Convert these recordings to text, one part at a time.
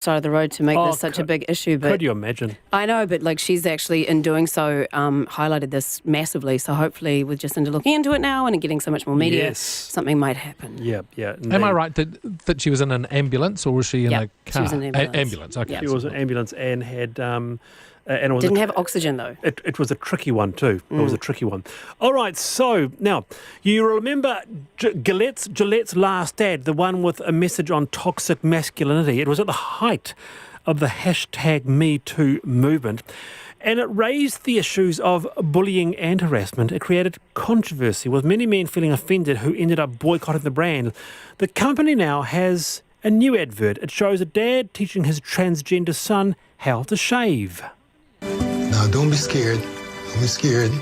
side of the road to make this such a big issue. But could you imagine? I know, but like she's actually, in doing so, highlighted this massively. So hopefully with Jacinda looking into it now and getting so much more media, something might happen. Yeah. Indeed. Am I right that she was in an ambulance or was she in a car? She was in an ambulance. Ambulance, okay. She was in an ambulance and had... and it didn't have oxygen, though. It was a tricky one, too. It was a tricky one. All right, so now, you remember Gillette's last ad, the one with a message on toxic masculinity. It was at the height of the #MeToo movement, and it raised the issues of bullying and harassment. It created controversy, with many men feeling offended who ended up boycotting the brand. The company now has a new advert. It shows a dad teaching his transgender son how to shave. Now, don't be scared. Don't be scared.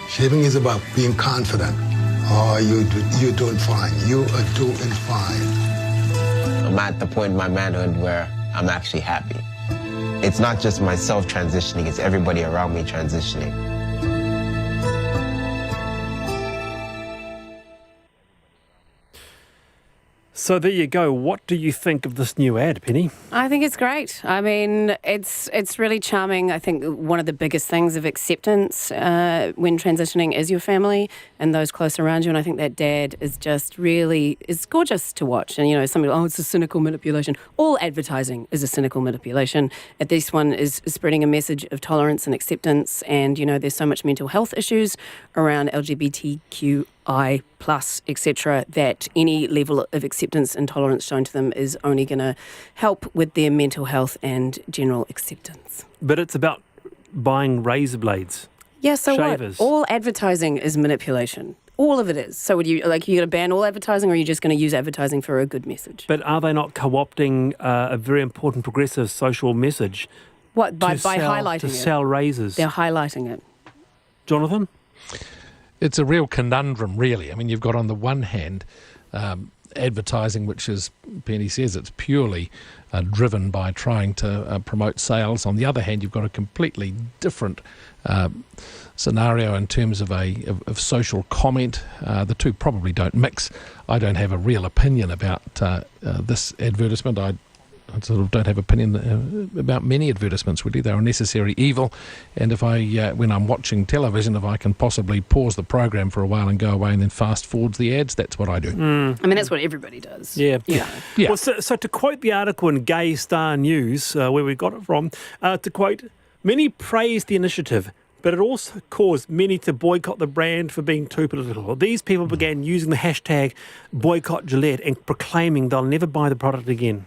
Shaving is about being confident. Oh, you're doing fine. You are doing fine. I'm at the point in my manhood where I'm actually happy. It's not just myself transitioning, it's everybody around me transitioning. So there you go. What do you think of this new ad, Penny? I think it's great. I mean, it's really charming. I think one of the biggest things of acceptance when transitioning is your family and those close around you. And I think that dad is just really, it's gorgeous to watch. And, you know, some people, it's a cynical manipulation. All advertising is a cynical manipulation. This one is spreading a message of tolerance and acceptance. And, you know, there's so much mental health issues around LGBTQI plus, etc., that any level of acceptance and tolerance shown to them is only going to help with their mental health and general acceptance. But it's about buying razor blades. Yeah, so shavers. What? All advertising is manipulation. All of it is. So would you, like, you're going to ban all advertising, or are you just going to use advertising for a good message? But are they not co-opting a very important progressive social message? What, by highlighting it? To sell razors. They're highlighting it. Jonathan? It's a real conundrum, really. I mean, you've got on the one hand advertising, which, as Penny says, it's purely driven by trying to promote sales. On the other hand, you've got a completely different scenario in terms of social comment. The two probably don't mix. I don't have a real opinion about this advertisement. I sort of don't have opinion about many advertisements, really. They're a necessary evil, and if when I'm watching television, if I can possibly pause the program for a while and go away and then fast forward the ads, that's what I do. I mean, that's what everybody does. Yeah. Yeah. Well, so to quote the article in Gay Star News, where we got it from, to quote, many praised the initiative, but it also caused many to boycott the brand for being too political. These people began using the hashtag boycott Gillette and proclaiming they'll never buy the product again.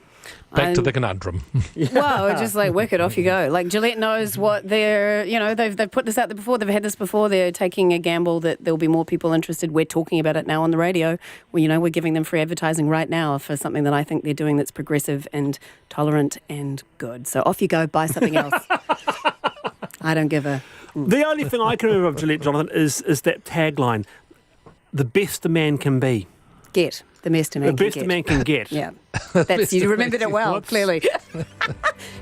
Back to the conundrum. Well, just like wicked, off you go. Like Gillette knows what they're, you know, they've put this out there before. They've had this before. They're taking a gamble that there'll be more people interested. We're talking about it now on the radio. Well, you know, we're giving them free advertising right now for something that I think they're doing that's progressive and tolerant and good. So off you go, buy something else. I don't give a... The only thing I can remember of Gillette, Jonathan, is that tagline, the best a man can be. Get. The best a man can get. The best a man can get. Yeah. That's, you remembered it well, clearly.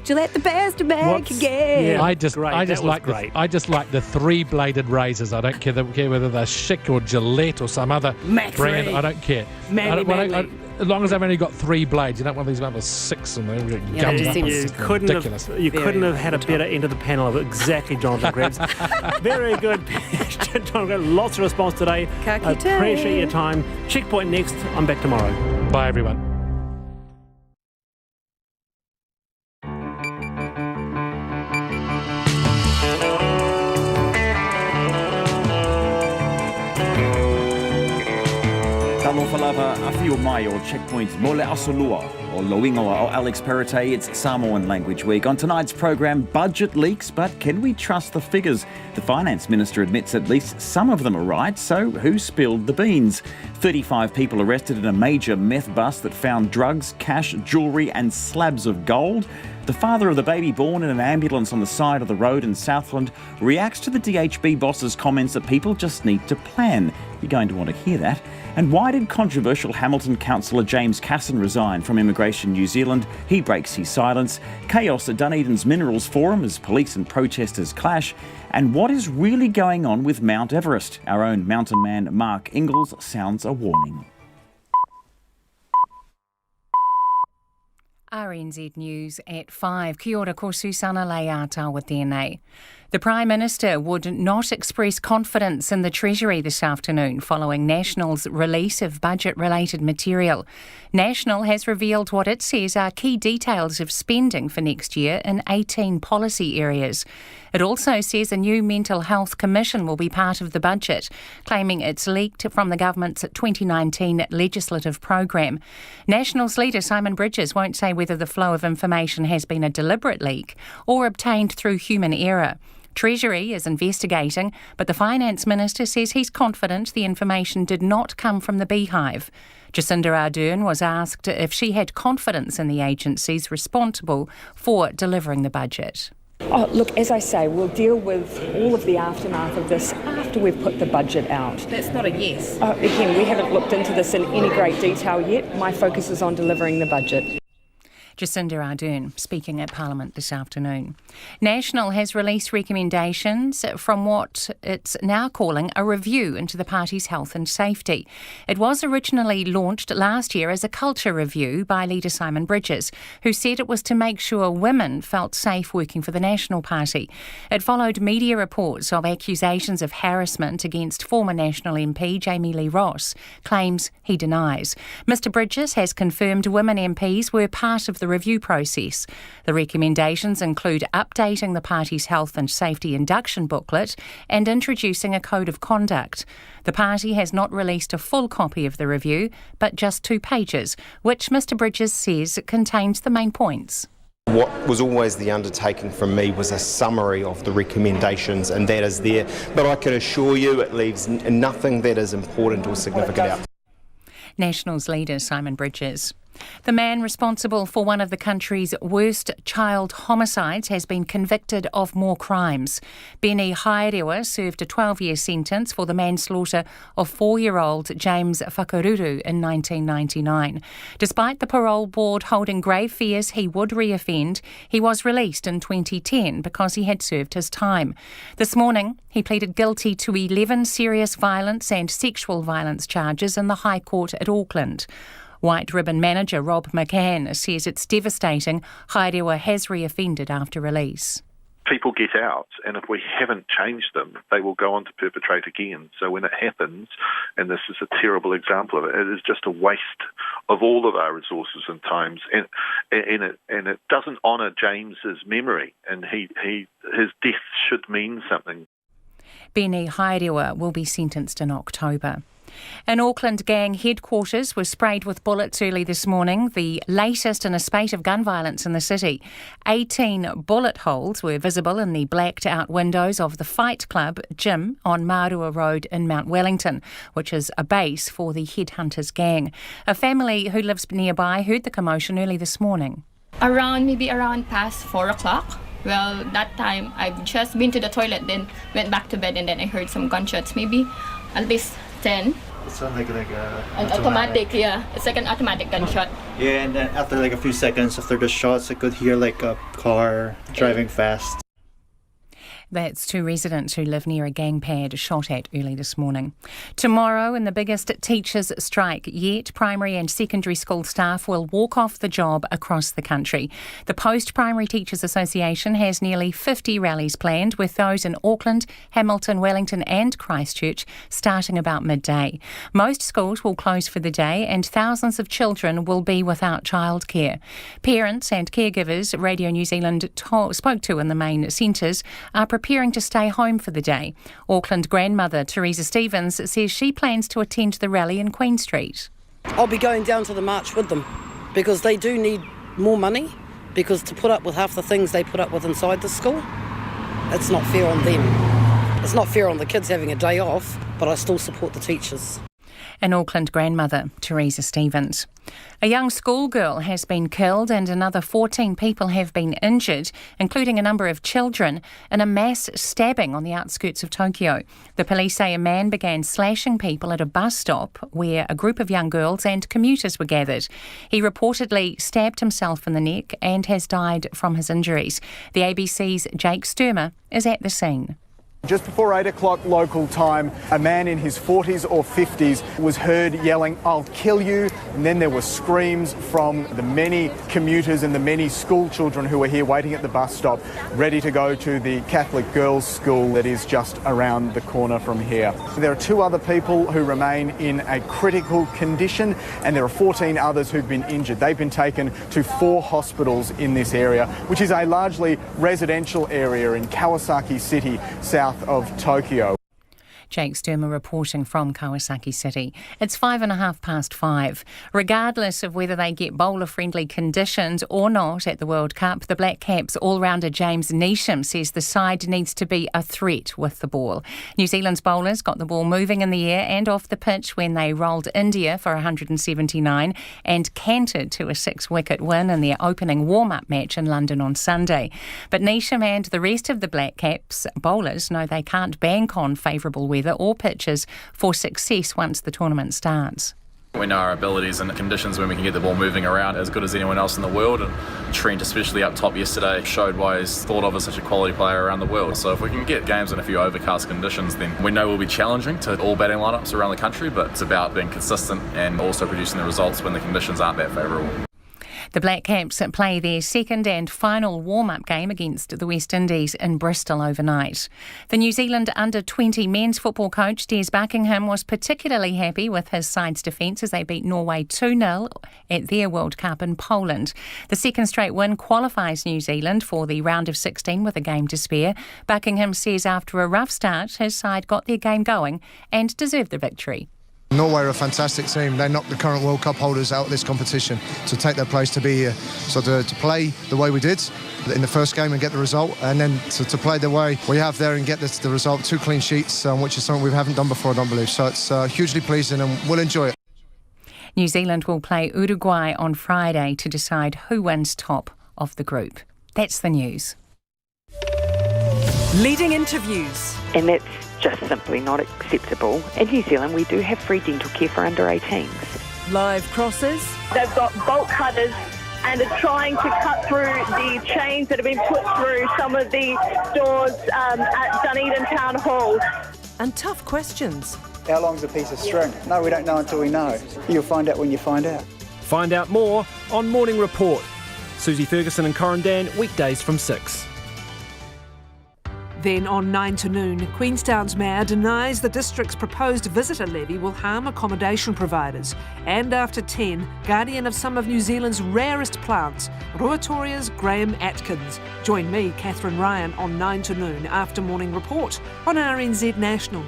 Gillette, the best a man can get. Yeah, I just like the three-bladed razors. I don't care whether they're Schick or Gillette or some other brand. I don't care. Manly. As long as they've only got 3 blades, you don't want these ones with 6 and they're gummed up. You couldn't have had a better end of the panel of exactly Jonathan Krebs. Very good. Jonathan, lots of response today. I appreciate your time. Checkpoint next. I'm back tomorrow. Bye, everyone. Talo falava awhi o mai o Checkpoint Mole Asolua o Loingoa o Alex Perrottet. It's Samoan Language Week. On tonight's program, budget leaks, but can we trust the figures? The Finance Minister admits at least some of them are right, so who spilled the beans? 35 people arrested in a major meth bust that found drugs, cash, jewellery and slabs of gold. The father of the baby born in an ambulance on the side of the road in Southland reacts to the DHB boss's comments that people just need to plan. You're going to want to hear that. And why did controversial Hamilton councillor James Casson resign from Immigration New Zealand? He breaks his silence. Chaos at Dunedin's Minerals Forum as police and protesters clash. And what is really going on with Mount Everest? Our own mountain man Mark Ingalls sounds a warning. RNZ News at 5. Kia ora, ko Susana Leata with DNA. The Prime Minister would not express confidence in the Treasury this afternoon following National's release of budget-related material. National has revealed what it says are key details of spending for next year in 18 policy areas. It also says a new mental health commission will be part of the budget, claiming it's leaked from the government's 2019 legislative programme. National's leader Simon Bridges won't say whether the flow of information has been a deliberate leak or obtained through human error. Treasury is investigating, but the Finance Minister says he's confident the information did not come from the Beehive. Jacinda Ardern was asked if she had confidence in the agencies responsible for delivering the budget. Oh, look, as I say, we'll deal with all of the aftermath of this after we've put the budget out. That's not a yes. Again, we haven't looked into this in any great detail yet. My focus is on delivering the budget. Jacinda Ardern speaking at Parliament this afternoon. National has released recommendations from what it's now calling a review into the party's health and safety. It was originally launched last year as a culture review by leader Simon Bridges, who said it was to make sure women felt safe working for the National Party. It followed media reports of accusations of harassment against former National MP Jamie Lee Ross, claims he denies. Mr Bridges has confirmed women MPs were part of the review process. The recommendations include updating the party's health and safety induction booklet and introducing a code of conduct. The party has not released a full copy of the review, but just 2 pages, which Mr Bridges says contains the main points. What was always the undertaking from me was a summary of the recommendations, and that is there. But I can assure you it leaves nothing that is important or significant out. National's leader Simon Bridges. The man responsible for one of the country's worst child homicides has been convicted of more crimes. Beni Haerewa served a 12-year sentence for the manslaughter of 4-year-old James Whakaruru in 1999. Despite the parole board holding grave fears he would reoffend, he was released in 2010 because he had served his time. This morning, he pleaded guilty to 11 serious violence and sexual violence charges in the High Court at Auckland. White Ribbon manager Rob McCann says it's devastating Haerewa has reoffended after release. People get out, and if we haven't changed them, they will go on to perpetrate again. So when it happens, and this is a terrible example of it, it is just a waste of all of our resources and times, and it doesn't honour James's memory, and his death should mean something. Beni Haerewa will be sentenced in October. An Auckland gang headquarters was sprayed with bullets early this morning, the latest in a spate of gun violence in the city. 18 bullet holes were visible in the blacked-out windows of the Fight Club gym on Marua Road in Mount Wellington, which is a base for the Headhunters gang. A family who lives nearby heard the commotion early this morning. Around past 4 o'clock. Well, that time I've just been to the toilet, then went back to bed, and then I heard some gunshots, maybe at least 10. It sounds like an automatic, yeah. It's like an automatic gunshot. Yeah, and then after like a few seconds after the shots, I could hear like a car driving fast. That's 2 residents who live near a gang pad shot at early this morning. Tomorrow, in the biggest teachers' strike yet, primary and secondary school staff will walk off the job across the country. The Post-Primary Teachers Association has nearly 50 rallies planned, with those in Auckland, Hamilton, Wellington and Christchurch starting about midday. Most schools will close for the day and thousands of children will be without childcare. Parents and caregivers Radio New Zealand spoke to in the main centres are preparing to stay home for the day. Auckland grandmother Teresa Stevens says she plans to attend the rally in Queen Street. I'll be going down to the march with them because they do need more money, because to put up with half the things they put up with inside the school, it's not fair on them. It's not fair on the kids having a day off, but I still support the teachers. An Auckland grandmother, Teresa Stevens. A young schoolgirl has been killed and another 14 people have been injured, including a number of children, in a mass stabbing on the outskirts of Tokyo. The police say a man began slashing people at a bus stop where a group of young girls and commuters were gathered. He reportedly stabbed himself in the neck and has died from his injuries. The ABC's Jake Sturmer is at the scene. Just before 8 o'clock local time, a man in his 40s or 50s was heard yelling, "I'll kill you," and then there were screams from the many commuters and the many school children who were here waiting at the bus stop, ready to go to the Catholic girls' school that is just around the corner from here. There are 2 other people who remain in a critical condition, and there are 14 others who've been injured. They've been taken to 4 hospitals in this area, which is a largely residential area in Kawasaki City, south of Tokyo. Jake Sturmer reporting from Kawasaki City. It's 5:05. Regardless of whether they get bowler-friendly conditions or not at the World Cup, the Black Caps all-rounder James Neesham says the side needs to be a threat with the ball. New Zealand's bowlers got the ball moving in the air and off the pitch when they rolled India for 179 and cantered to a 6-wicket win in their opening warm-up match in London on Sunday. But Neesham and the rest of the Black Caps bowlers know they can't bank on favourable weather or pitches for success once the tournament starts. We know our abilities and conditions when we can get the ball moving around as good as anyone else in the world, and Trent, especially up top yesterday, showed why he's thought of as such a quality player around the world. So if we can get games in a few overcast conditions, then we know we'll be challenging to all batting lineups around the country, but it's about being consistent and also producing the results when the conditions aren't that favourable. The Black Caps play their second and final warm-up game against the West Indies in Bristol overnight. The New Zealand under-20 men's football coach Des Buckingham was particularly happy with his side's defence as they beat Norway 2-0 at their World Cup in Poland. The second straight win qualifies New Zealand for the round of 16 with a game to spare. Buckingham says after a rough start, his side got their game going and deserved the victory. Norway are a fantastic team. They knocked the current World Cup holders out of this competition to take their place to be here. So to play the way we did in the first game and get the result, and then to play the way we have there and get the result, 2 clean sheets, which is something we haven't done before, I don't believe. So it's hugely pleasing and we'll enjoy it. New Zealand will play Uruguay on Friday to decide who wins top of the group. That's the news. Leading interviews. And that's just simply not acceptable. In New Zealand, we do have free dental care for under 18s. Live crosses. They've got bolt cutters and are trying to cut through the chains that have been put through some of the doors at Dunedin Town Hall. And tough questions. How long's a piece of string? No, we don't know until we know. You'll find out when you find out. Find out more on Morning Report. Susie Ferguson and Corin Dan, weekdays from 6. Then on 9 to noon, Queenstown's mayor denies the district's proposed visitor levy will harm accommodation providers. And after 10, guardian of some of New Zealand's rarest plants, Ruatoria's Graham Atkins. Join me, Catherine Ryan, on 9 to noon after Morning Report on RNZ National.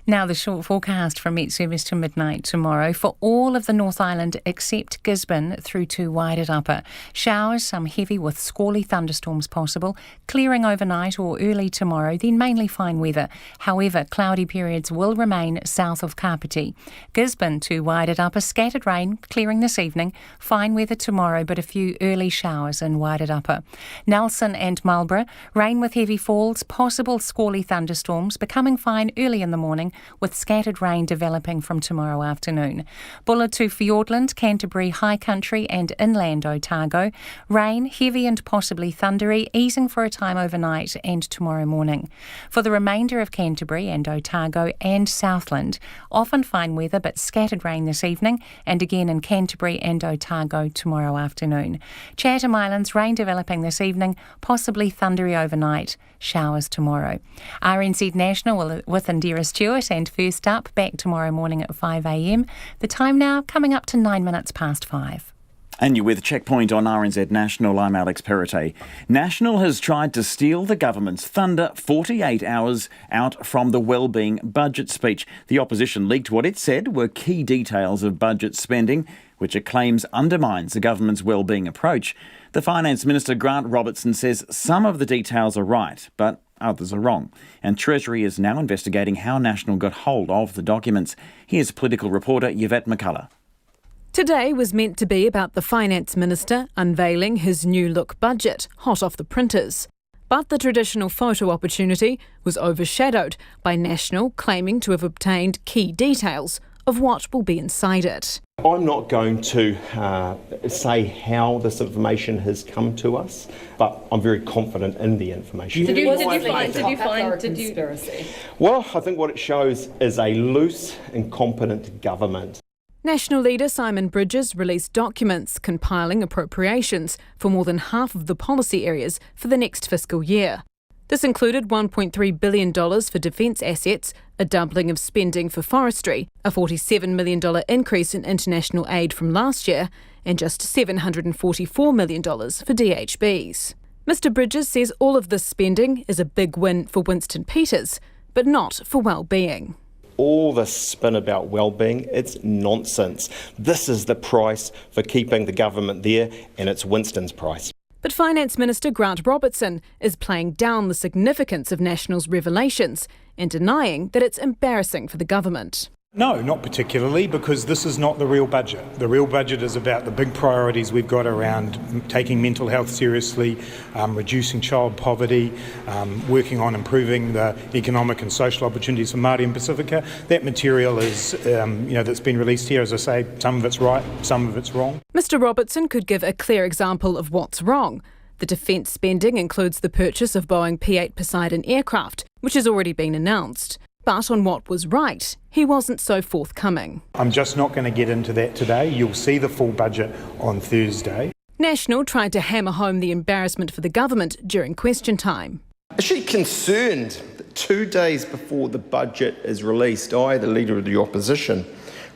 Now the short forecast from Met Service to midnight tomorrow for all of the North Island except Gisborne through to Wairirapa. Showers, some heavy with squally thunderstorms possible, clearing overnight or early tomorrow, then mainly fine weather. However, cloudy periods will remain south of Kapiti. Gisborne to Wairirapa, scattered rain, clearing this evening, fine weather tomorrow but a few early showers in Wairirapa. Nelson and Marlborough, rain with heavy falls, possible squally thunderstorms, becoming fine early in the morning, with scattered rain developing from tomorrow afternoon. Bulla to Fiordland, Canterbury, High Country and inland Otago. Rain, heavy and possibly thundery, easing for a time overnight and tomorrow morning. For the remainder of Canterbury and Otago and Southland, often fine weather but scattered rain this evening, and again in Canterbury and Otago tomorrow afternoon. Chatham Islands, rain developing this evening, possibly thundery overnight, showers tomorrow. RNZ National with Indira Stewart, and first up, back tomorrow morning at 5 a.m. The time now coming up to 9 minutes past 5. And you're with Checkpoint on RNZ National. I'm Alex Perrottet. National has tried to steal the government's thunder 48 hours out from the wellbeing budget speech. The opposition leaked what it said were key details of budget spending, which it claims undermines the government's wellbeing approach. The Finance Minister, Grant Robertson, says some of the details are right, but others are wrong. And Treasury is now investigating how National got hold of the documents. Here's political reporter Yvette McCullough. Today was meant to be about the Finance Minister unveiling his new look budget, hot off the printers. But the traditional photo opportunity was overshadowed by National claiming to have obtained key details of what will be inside it. I'm not going to say how this information has come to us, but I'm very confident in the information. Did you find conspiracy? Well, I think what it shows is a loose, incompetent government. National leader Simon Bridges released documents compiling appropriations for more than half of the policy areas for the next fiscal year. This included $1.3 billion for defence assets, a doubling of spending for forestry, a $47 million increase in international aid from last year, and just $744 million for DHBs. Mr Bridges says all of this spending is a big win for Winston Peters, but not for well-being. All this spin about well-being, it's nonsense. This is the price for keeping the government there, and it's Winston's price. But Finance Minister Grant Robertson is playing down the significance of National's revelations and denying that it's embarrassing for the government. No, not particularly, because this is not the real budget. The real budget is about the big priorities we've got around taking mental health seriously, reducing child poverty, working on improving the economic and social opportunities for Māori and Pacifica. That material is, that's been released here, as I say, some of it's right, some of it's wrong. Mr Robertson could give a clear example of what's wrong. The defence spending includes the purchase of Boeing P-8 Poseidon aircraft, which has already been announced. But on what was right, he wasn't so forthcoming. I'm just not going to get into that today. You'll see the full budget on Thursday. National tried to hammer home the embarrassment for the government during question time. Is she concerned that 2 days before the budget is released, I, the Leader of the Opposition,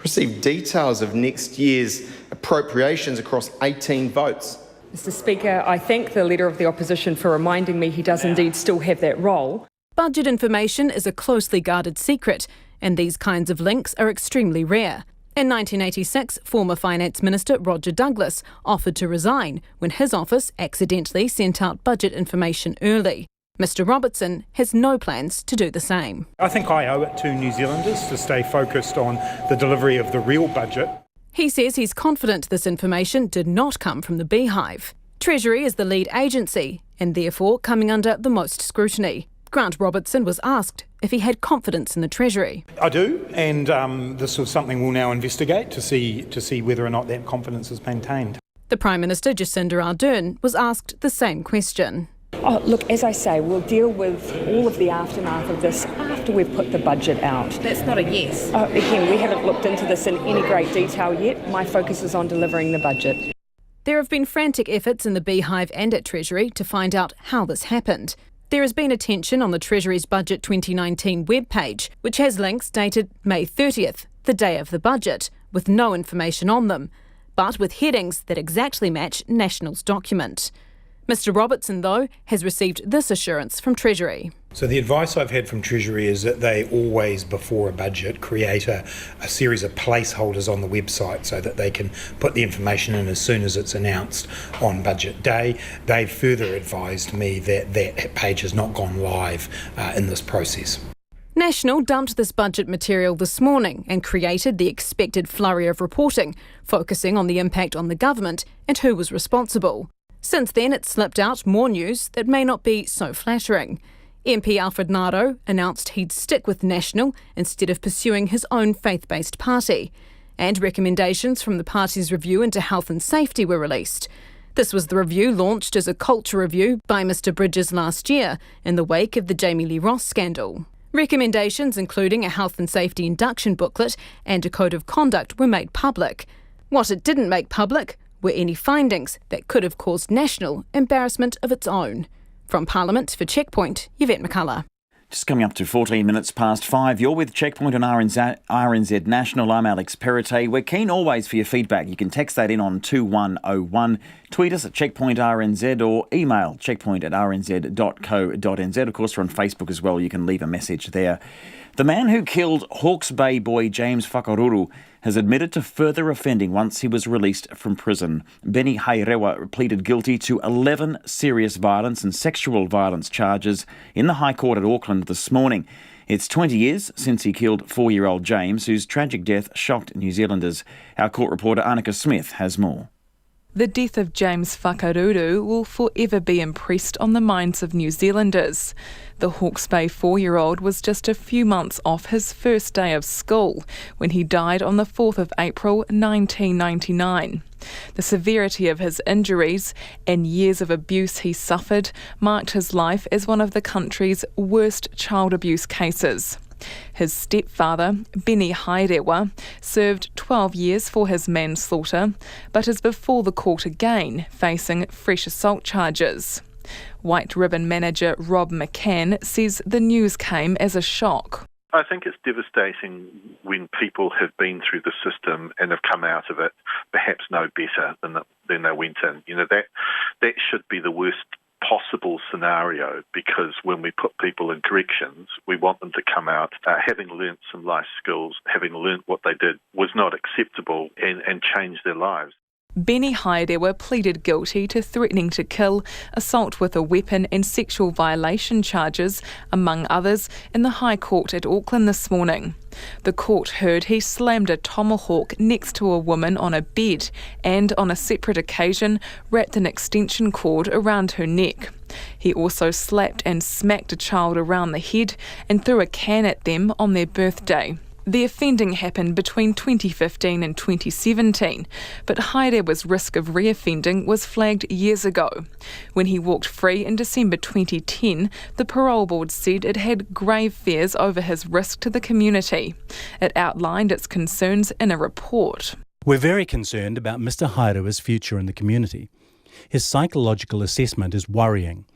received details of next year's appropriations across 18 votes? Mr Speaker, I thank the Leader of the Opposition for reminding me he does indeed still have that role. Budget information is a closely guarded secret, and these kinds of links are extremely rare. In 1986, former Finance Minister Roger Douglas offered to resign when his office accidentally sent out budget information early. Mr Robertson has no plans to do the same. I think I owe it to New Zealanders to stay focused on the delivery of the real budget. He says he's confident this information did not come from the Beehive. Treasury is the lead agency and therefore coming under the most scrutiny. Grant Robertson was asked if he had confidence in the Treasury. I do, and this is something we'll now investigate to see whether or not that confidence is maintained. The Prime Minister, Jacinda Ardern, was asked the same question. Oh, look, as I say, we'll deal with all of the aftermath of this after we've put the budget out. That's not a yes. Again, we haven't looked into this in any great detail yet. My focus is on delivering the budget. There have been frantic efforts in the Beehive and at Treasury to find out how this happened. There has been attention on the Treasury's Budget 2019 webpage, which has links dated May 30th, the day of the budget, with no information on them, but with headings that exactly match National's document. Mr Robertson, though, has received this assurance from Treasury. So the advice I've had from Treasury is that they always, before a budget, create a series of placeholders on the website so that they can put the information in as soon as it's announced on budget day. They've further advised me that that page has not gone live in this process. National dumped this budget material this morning and created the expected flurry of reporting, focusing on the impact on the government and who was responsible. Since then, it's slipped out more news that may not be so flattering. MP Alfred Naro announced he'd stick with National instead of pursuing his own faith-based party. And recommendations from the party's review into health and safety were released. This was the review launched as a culture review by Mr Bridges last year in the wake of the Jamie Lee Ross scandal. Recommendations including a health and safety induction booklet and a code of conduct were made public. What it didn't make public were any findings that could have caused National embarrassment of its own. From Parliament for Checkpoint, Yvette McCullough. Just coming up to 14 minutes past 5. You're with Checkpoint on RNZ National. I'm Alex Perrottet. We're keen always for your feedback. You can text that in on 2101. Tweet us at Checkpoint RNZ or email checkpoint@rnz.co.nz. Of course, we're on Facebook as well. You can leave a message there. The man who killed Hawke's Bay boy James Whakaruru has admitted to further offending once he was released from prison. Benny Hairewa pleaded guilty to 11 serious violence and sexual violence charges in the High Court at Auckland this morning. It's 20 years since he killed 4-year-old James, whose tragic death shocked New Zealanders. Our court reporter Annika Smith has more. The death of James Whakaruru will forever be impressed on the minds of New Zealanders. The Hawke's Bay 4-year-old was just a few months off his first day of school when he died on the 4th of April 1999. The severity of his injuries and years of abuse he suffered marked his life as one of the country's worst child abuse cases. His stepfather, Benny Hairewa, served 12 years for his manslaughter, but is before the court again, facing fresh assault charges. White Ribbon manager Rob McCann says the news came as a shock. I think it's devastating when people have been through the system and have come out of it perhaps no better than they went in. You know, that should be the worst possible scenario, because when we put people in corrections, we want them to come out having learnt some life skills, having learnt what they did was not acceptable, and change their lives. Benny Hairewa pleaded guilty to threatening to kill, assault with a weapon and sexual violation charges, among others, in the High Court at Auckland this morning. The court heard he slammed a tomahawk next to a woman on a bed and, on a separate occasion, wrapped an extension cord around her neck. He also slapped and smacked a child around the head and threw a can at them on their birthday. The offending happened between 2015 and 2017, but Hairewa's risk of reoffending was flagged years ago. When he walked free in December 2010, the parole board said it had grave fears over his risk to the community. It outlined its concerns in a report. We're very concerned about Mr. Hairewa's future in the community. His psychological assessment is worrying.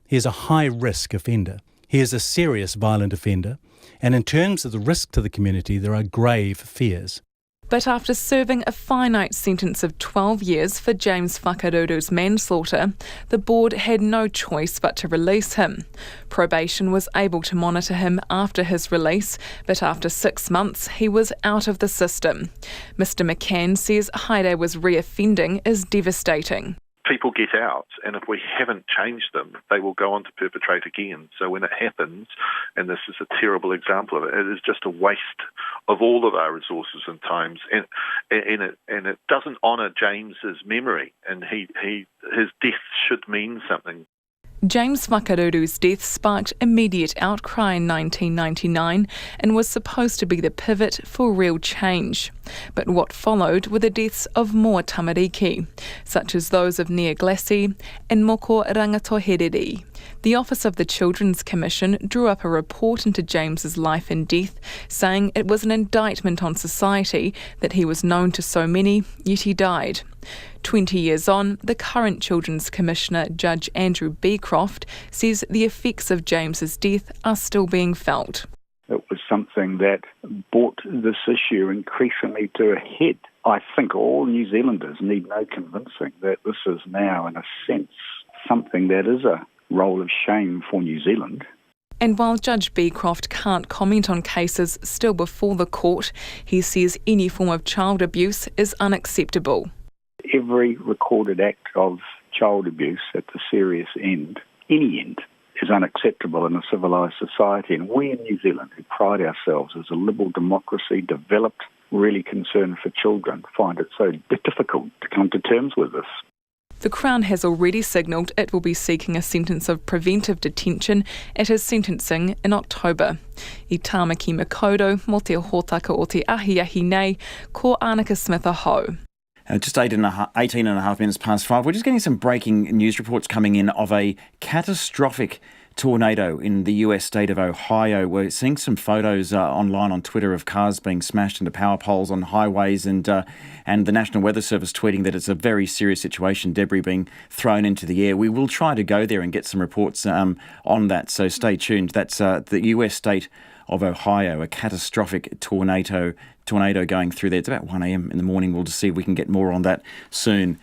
He is a high-risk offender. He is a serious violent offender. And in terms of the risk to the community, there are grave fears. But after serving a finite sentence of 12 years for James Whakaruru's manslaughter, the board had no choice but to release him. Probation was able to monitor him after his release, but after 6 months he was out of the system. Mr. McCann says Hairewa's reoffending is devastating. People get out, and if we haven't changed them, they will go on to perpetrate again. So when it happens, and this is a terrible example of it, it is just a waste of all of our resources and times, and it doesn't honour James's memory, and his death should mean something. James Whakaruru's death sparked immediate outcry in 1999 and was supposed to be the pivot for real change. But what followed were the deaths of more tamariki, such as those of Nia Glassie and Moko Rangatohereri. The Office of the Children's Commission drew up a report into James's life and death, saying it was an indictment on society that he was known to so many, yet he died. 20 years on, the current Children's Commissioner, Judge Andrew Beecroft, says the effects of James's death are still being felt. It was something that brought this issue increasingly to a head. I think all New Zealanders need no convincing that this is now, in a sense, something that is a role of shame for New Zealand. And while Judge Beecroft can't comment on cases still before the court, he says any form of child abuse is unacceptable. Every recorded act of child abuse at the serious end, any end, is unacceptable in a civilised society. And we in New Zealand, who pride ourselves as a liberal democracy, developed, really concerned for children, find it so difficult to come to terms with this. The Crown has already signalled it will be seeking a sentence of preventive detention at his sentencing in October. I tāmaki makoto, mō te hōtaka o te ahiahi nei, ko Annika Smith aho. Just 18 and a half minutes past 5. We're just getting some breaking news reports coming in of a catastrophic tornado in the US state of Ohio. We're seeing some photos online on Twitter of cars being smashed into power poles on highways, and the National Weather Service tweeting that it's a very serious situation, debris being thrown into the air. We will try to go there and get some reports on that, so stay tuned. That's the US state of Ohio, a catastrophic tornado going through there. It's about 1 a.m. in the morning. We'll just see if we can get more on that soon.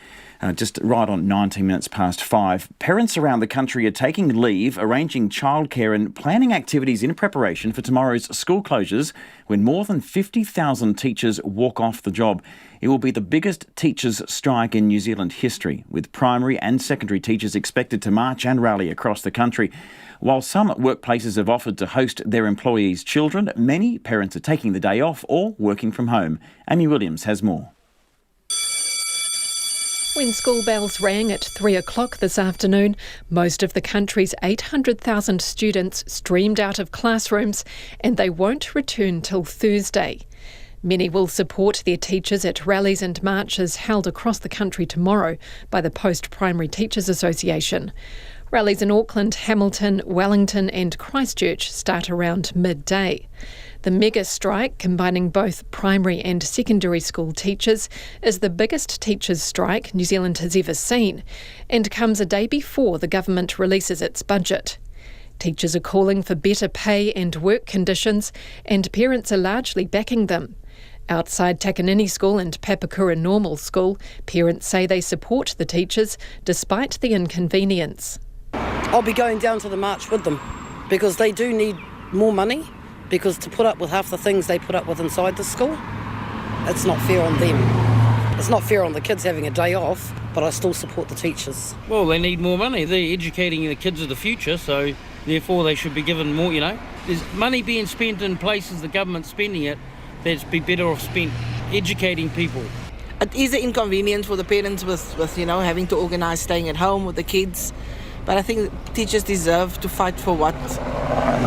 Just right on 19 minutes past 5. Parents around the country are taking leave, arranging childcare and planning activities in preparation for tomorrow's school closures when more than 50,000 teachers walk off the job. It will be the biggest teachers' strike in New Zealand history, with primary and secondary teachers expected to march and rally across the country. While some workplaces have offered to host their employees' children, many parents are taking the day off or working from home. Amy Williams has more. When school bells rang at 3 o'clock this afternoon, most of the country's 800,000 students streamed out of classrooms, and they won't return till Thursday. Many will support their teachers at rallies and marches held across the country tomorrow by the Post-Primary Teachers Association. Rallies in Auckland, Hamilton, Wellington and Christchurch start around midday. The mega strike, combining both primary and secondary school teachers, is the biggest teachers' strike New Zealand has ever seen, and comes a day before the government releases its budget. Teachers are calling for better pay and work conditions, and parents are largely backing them. Outside Takanini School and Papakura Normal School, parents say they support the teachers despite the inconvenience. I'll be going down to the march with them because they do need more money, because to put up with half the things they put up with inside the school, it's not fair on them. It's not fair on the kids having a day off, but I still support the teachers. Well, they need more money. They're educating the kids of the future, so therefore they should be given more, There's money being spent in places the government's spending it that'd be better off spent educating people. It is an inconvenience for the parents with having to organise staying at home with the kids. But I think teachers deserve to fight for what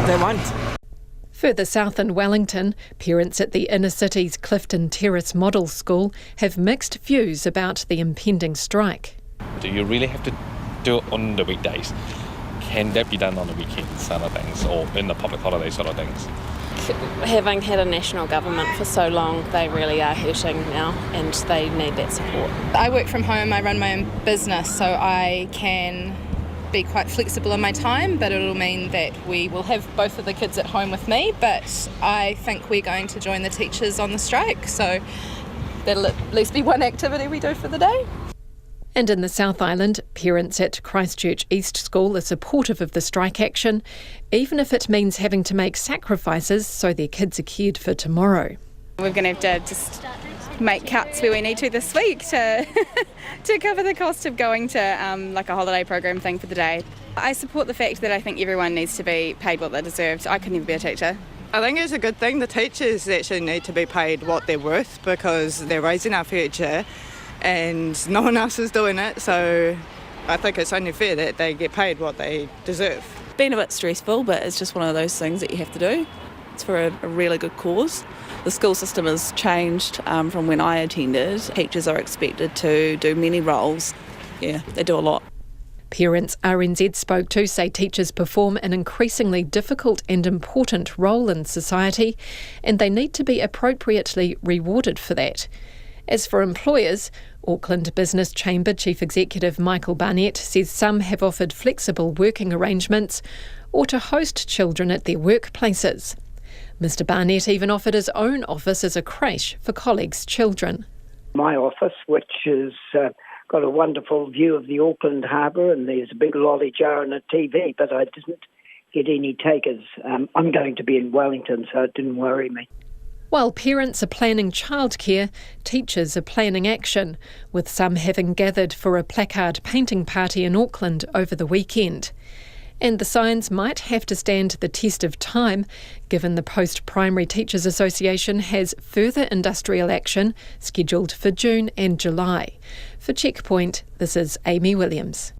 they want. Further south in Wellington, parents at the inner city's Clifton Terrace Model School have mixed views about the impending strike. Do you really have to do it on the weekdays? Can that be done on the weekends sort of things, or in the public holiday sort of things? Having had a national government for so long, they really are hurting now and they need that support. I work from home, I run my own business, so I can be quite flexible in my time, but it'll mean that we will have both of the kids at home with me, but I think we're going to join the teachers on the strike, so that'll at least be one activity we do for the day. And in the South Island, parents at Christchurch East School are supportive of the strike action, even if it means having to make sacrifices so their kids are cared for tomorrow. We're going to have to just make cuts where we need to this week to to cover the cost of going to like a holiday program thing for the day. I support the fact that I think everyone needs to be paid what they deserve. I could never be a teacher. I think it's a good thing. The teachers actually need to be paid what they're worth because they're raising our future and no one else is doing it, so I think it's only fair that they get paid what they deserve. Been a bit stressful, but it's just one of those things that you have to do. It's for a really good cause. The school system has changed from when I attended. Teachers are expected to do many roles. Yeah, they do a lot. Parents RNZ spoke to say teachers perform an increasingly difficult and important role in society, and they need to be appropriately rewarded for that. As for employers, Auckland Business Chamber Chief Executive Michael Barnett says some have offered flexible working arrangements or to host children at their workplaces. Mr Barnett even offered his own office as a creche for colleagues' children. My office, which has got a wonderful view of the Auckland Harbour, and there's a big lolly jar and a TV, but I didn't get any takers. I'm going to be in Wellington, so it didn't worry me. While parents are planning childcare, teachers are planning action, with some having gathered for a placard painting party in Auckland over the weekend. And the signs might have to stand the test of time, given the Post-Primary Teachers Association has further industrial action scheduled for June and July. For Checkpoint, this is Amy Williams.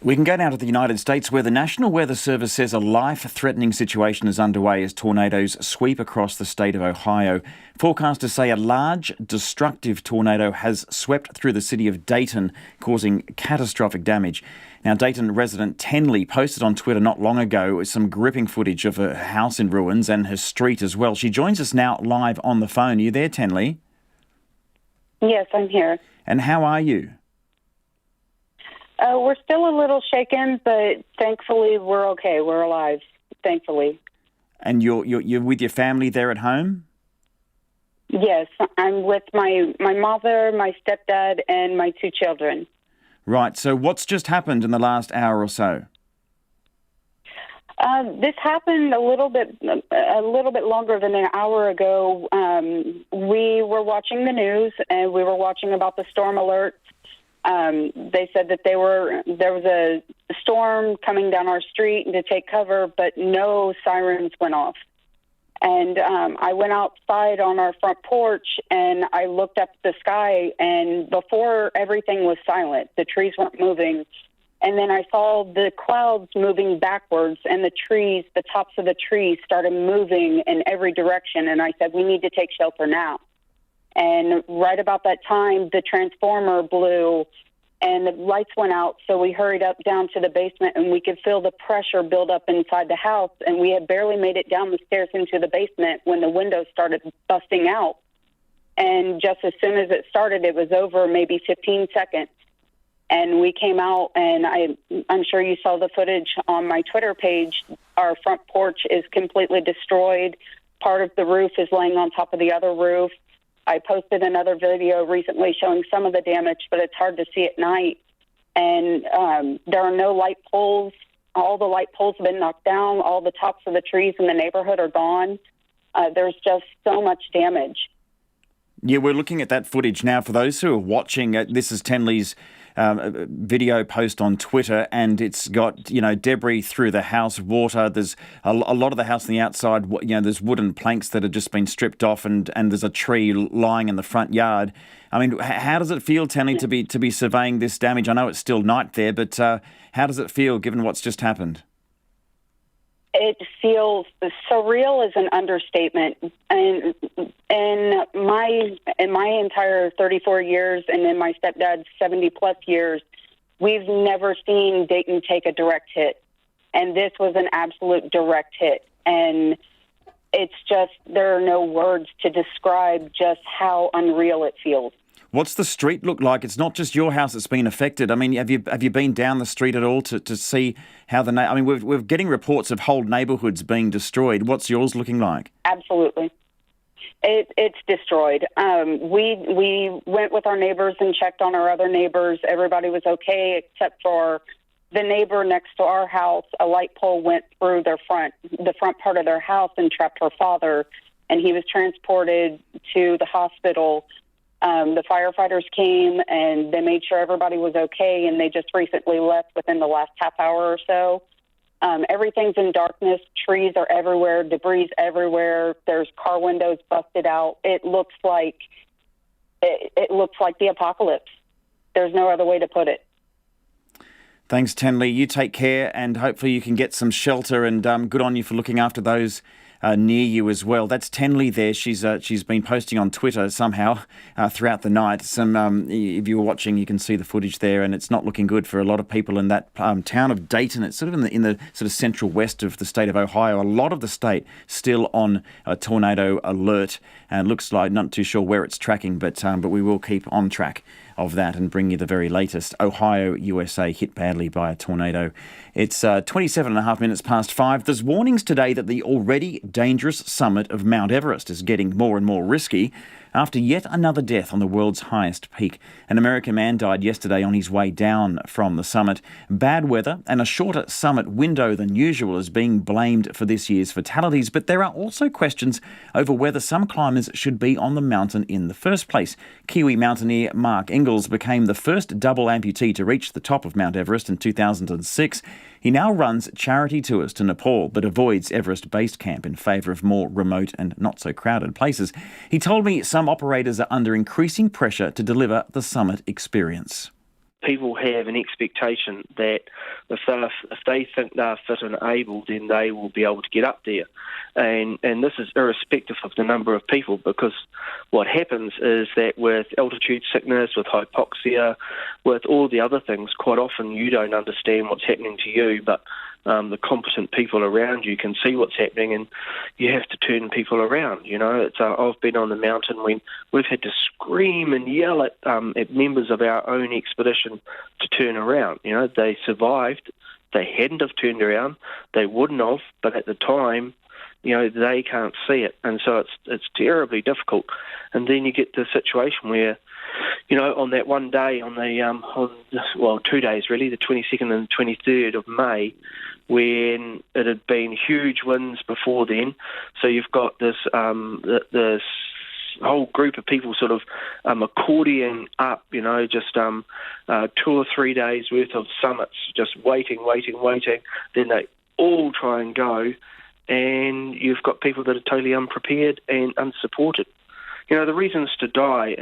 We can go now to the United States, where the National Weather Service says a life-threatening situation is underway as tornadoes sweep across the state of Ohio. Forecasters say a large, destructive tornado has swept through the city of Dayton, causing catastrophic damage. Now, Dayton resident Tenley posted on Twitter not long ago some gripping footage of her house in ruins and her street as well. She joins us now live on the phone. Are you there, Tenley? Yes, I'm here. And how are you? We're still a little shaken, but thankfully we're okay. We're alive, thankfully. And you're with your family there at home? Yes, I'm with my mother, my stepdad, and my 2 children. Right. So what's just happened in the last hour or so? This happened a little bit longer than an hour ago. We were watching the news, and we were watching about the storm alerts. They said that there was a storm coming down our street to take cover, but no sirens went off. And I went outside on our front porch and I looked up at the sky, and before everything was silent, the trees weren't moving. And then I saw the clouds moving backwards, and the trees, the tops of the trees started moving in every direction. And I said, we need to take shelter now. And right about that time, the transformer blew and the lights went out, so we hurried up down to the basement, and we could feel the pressure build up inside the house, and we had barely made it down the stairs into the basement when the windows started busting out. And just as soon as it started, it was over maybe 15 seconds. And we came out, and I'm sure you saw the footage on my Twitter page. Our front porch is completely destroyed. Part of the roof is laying on top of the other roof. I posted another video recently showing some of the damage, but it's hard to see at night. And there are no light poles. All the light poles have been knocked down. All the tops of the trees in the neighborhood are gone. There's just so much damage. Yeah, we're looking at that footage now. For those who are watching, this is Tenley's video post on Twitter, and it's got, debris through the house, water. There's a lot of the house on the outside, there's wooden planks that have just been stripped off, and there's a tree lying in the front yard. I mean, how does it feel, Tenley, to be surveying this damage? I know it's still night there, but how does it feel given what's just happened? It feels surreal is an understatement. And in my entire 34 years and in my stepdad's 70-plus years, we've never seen Dayton take a direct hit. And this was an absolute direct hit. And it's just, there are no words to describe just how unreal it feels. What's the street look like? It's not just your house that's been affected. I mean, have you been down the street at all to see how we're getting reports of whole neighbourhoods being destroyed. What's yours looking like? Absolutely. It's destroyed. We went with our neighbors and checked on our other neighbors. Everybody was okay except for the neighbor next to our house. A light pole went through the front part of their house and trapped her father, and he was transported to the hospital. The firefighters came and they made sure everybody was okay, and they just recently left within the last half hour or so. Everything's in darkness. Trees are everywhere. Debris everywhere. There's car windows busted out. It looks like the apocalypse. There's no other way to put it. Thanks, Tenley. You take care, and hopefully you can get some shelter, and good on you for looking after those near you as well. That's Tenley there. She's been posting on Twitter somehow throughout the night. If you were watching, you can see the footage there, and it's not looking good for a lot of people in that town of Dayton. It's sort of in the sort of central west of the state of Ohio. A lot of the state still on a tornado alert, and it looks like not too sure where it's tracking, but we will keep on track of that and bring you the very latest. Ohio, USA, hit badly by a tornado. It's 27 and a half minutes past 5. There's warnings today that the already dangerous summit of Mount Everest is getting more and more risky after yet another death on the world's highest peak. An American man died yesterday on his way down from the summit. Bad weather and a shorter summit window than usual is being blamed for this year's fatalities, but there are also questions over whether some climbers should be on the mountain in the first place. Kiwi mountaineer Mark Ingalls became the first double amputee to reach the top of Mount Everest in 2006. He now runs charity tours to Nepal, but avoids Everest Base Camp in favour of more remote and not-so-crowded places. He told me some operators are under increasing pressure to deliver the summit experience. People have an expectation that if they think they're fit and able, then they will be able to get up there. And this is irrespective of the number of people, because what happens is that with altitude sickness, with hypoxia, with all the other things, quite often you don't understand what's happening to you, but the competent people around you can see what's happening, and you have to turn people around. I've been on the mountain when we've had to scream and yell at members of our own expedition to turn around. They survived. They hadn't have turned around. They wouldn't have, but at the time, they can't see it, and so it's terribly difficult. And then you get the situation where, on that one day, on 2 days really, the 22nd and the 23rd of May, when it had been huge winds before then, so you've got this whole group of people sort of accordioning up, just 2 or 3 days worth of summits, just waiting. Then they all try and go. and you've got people that are totally unprepared and unsupported. You know, the reasons to die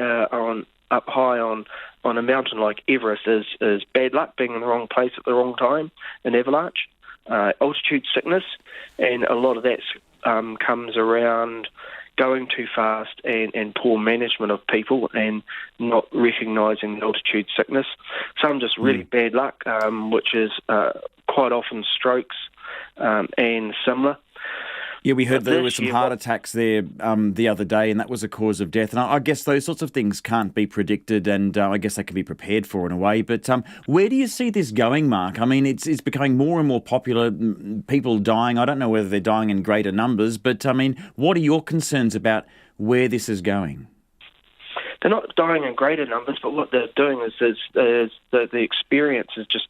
up high on a mountain like Everest is bad luck, being in the wrong place at the wrong time, an avalanche, altitude sickness, and a lot of that comes around going too fast and poor management of people and not recognising the altitude sickness. Some just really bad luck, which is quite often strokes and similar. Yeah, we heard there were some heart attacks there the other day, and that was a cause of death. And I guess those sorts of things can't be predicted, and I guess they can be prepared for in a way. But where do you see this going, Mark? I mean, it's becoming more and more popular, people dying. I don't know whether they're dying in greater numbers, but, I mean, what are your concerns about where this is going? They're not dying in greater numbers, but what they're doing is the experience is just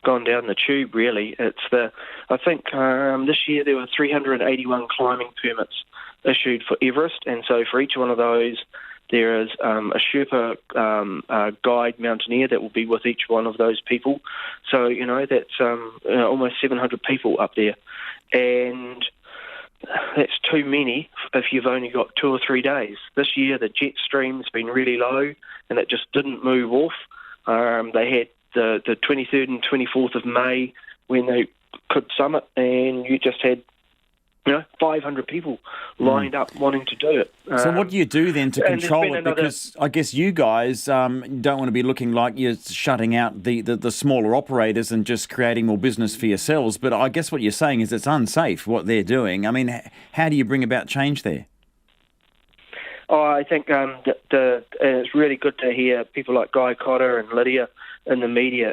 gone down the tube, really. I think this year there were 381 climbing permits issued for Everest, and so for each one of those there is a Sherpa guide mountaineer that will be with each one of those people. So, you know, that's almost 700 people up there, and that's too many if you've only got 2 or 3 days. This year the jet stream's been really low, and it just didn't move off. They had the 23rd and 24th of May when they could summit, and you just had 500 people lined up wanting to do it. So what do you do then to control it? Because I guess you guys don't want to be looking like you're shutting out the smaller operators and just creating more business for yourselves. But I guess what you're saying is it's unsafe what they're doing. I mean, how do you bring about change there? Oh, I think it's really good to hear people like Guy Cotter and Lydia in the media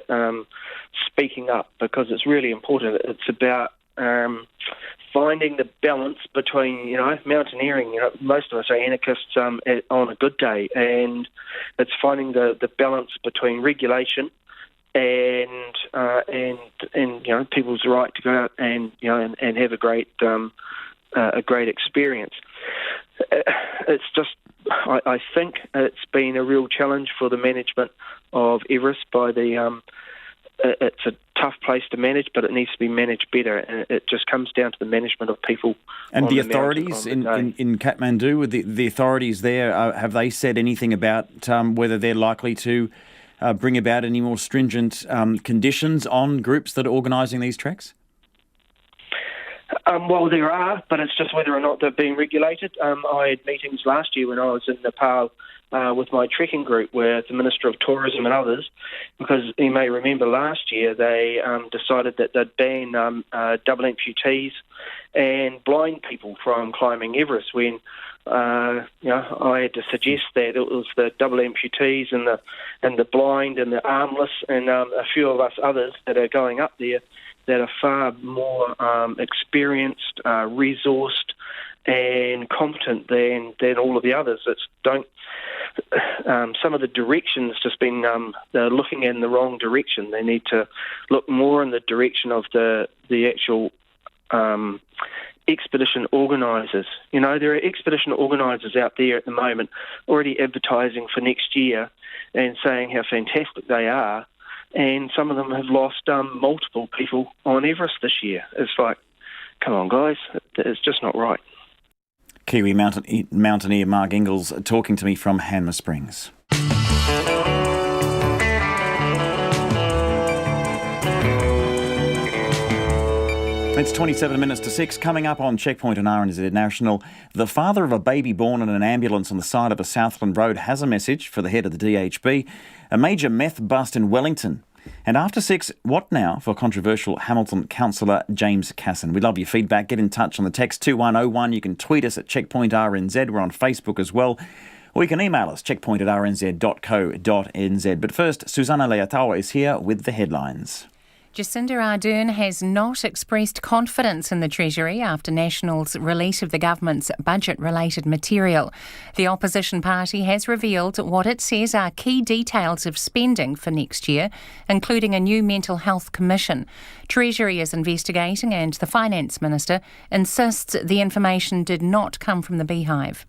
speaking up, because it's really important. It's about finding the balance between, mountaineering. Most of us are anarchists on a good day, and it's finding the balance between regulation and people's right to go out and have a great experience. It's just, I think it's been a real challenge for the management of Everest by it's a tough place to manage, but it needs to be managed better, and it just comes down to the management of people. And the authorities in Kathmandu, with the authorities there, have they said anything about whether they're likely to bring about any more stringent conditions on groups that are organising these treks? Well, there are, but it's just whether or not they're being regulated. I had meetings last year when I was in Nepal with my trekking group with the Minister of Tourism and others, because you may remember last year they decided that they'd ban double amputees and blind people from climbing Everest, when I had to suggest that it was the double amputees and the blind and the armless and a few of us others that are going up there that are far more experienced, resourced, and competent than all of the others. Some of the directions just been they're looking in the wrong direction. They need to look more in the direction of the actual expedition organisers. There are expedition organisers out there at the moment already advertising for next year and saying how fantastic they are. And some of them have lost multiple people on Everest this year. It's like, come on, guys, it's just not right. Kiwi mountaineer Mark Ingalls talking to me from Hanmer Springs. It's 27 minutes to 6. Coming up on Checkpoint on RNZ National, the father of a baby born in an ambulance on the side of a Southland road has a message for the head of the DHB. A major meth bust in Wellington. And after 6, what now for controversial Hamilton councillor James Casson? We love your feedback. Get in touch on the text 2101. You can tweet us at Checkpoint RNZ. We're on Facebook as well. Or you can email us, checkpoint@rnz.co.nz. But first, Susanna Leatawa is here with the headlines. Jacinda Ardern has not expressed confidence in the Treasury after National's release of the government's budget-related material. The opposition party has revealed what it says are key details of spending for next year, including a new mental health commission. Treasury is investigating, and the Finance Minister insists the information did not come from the Beehive.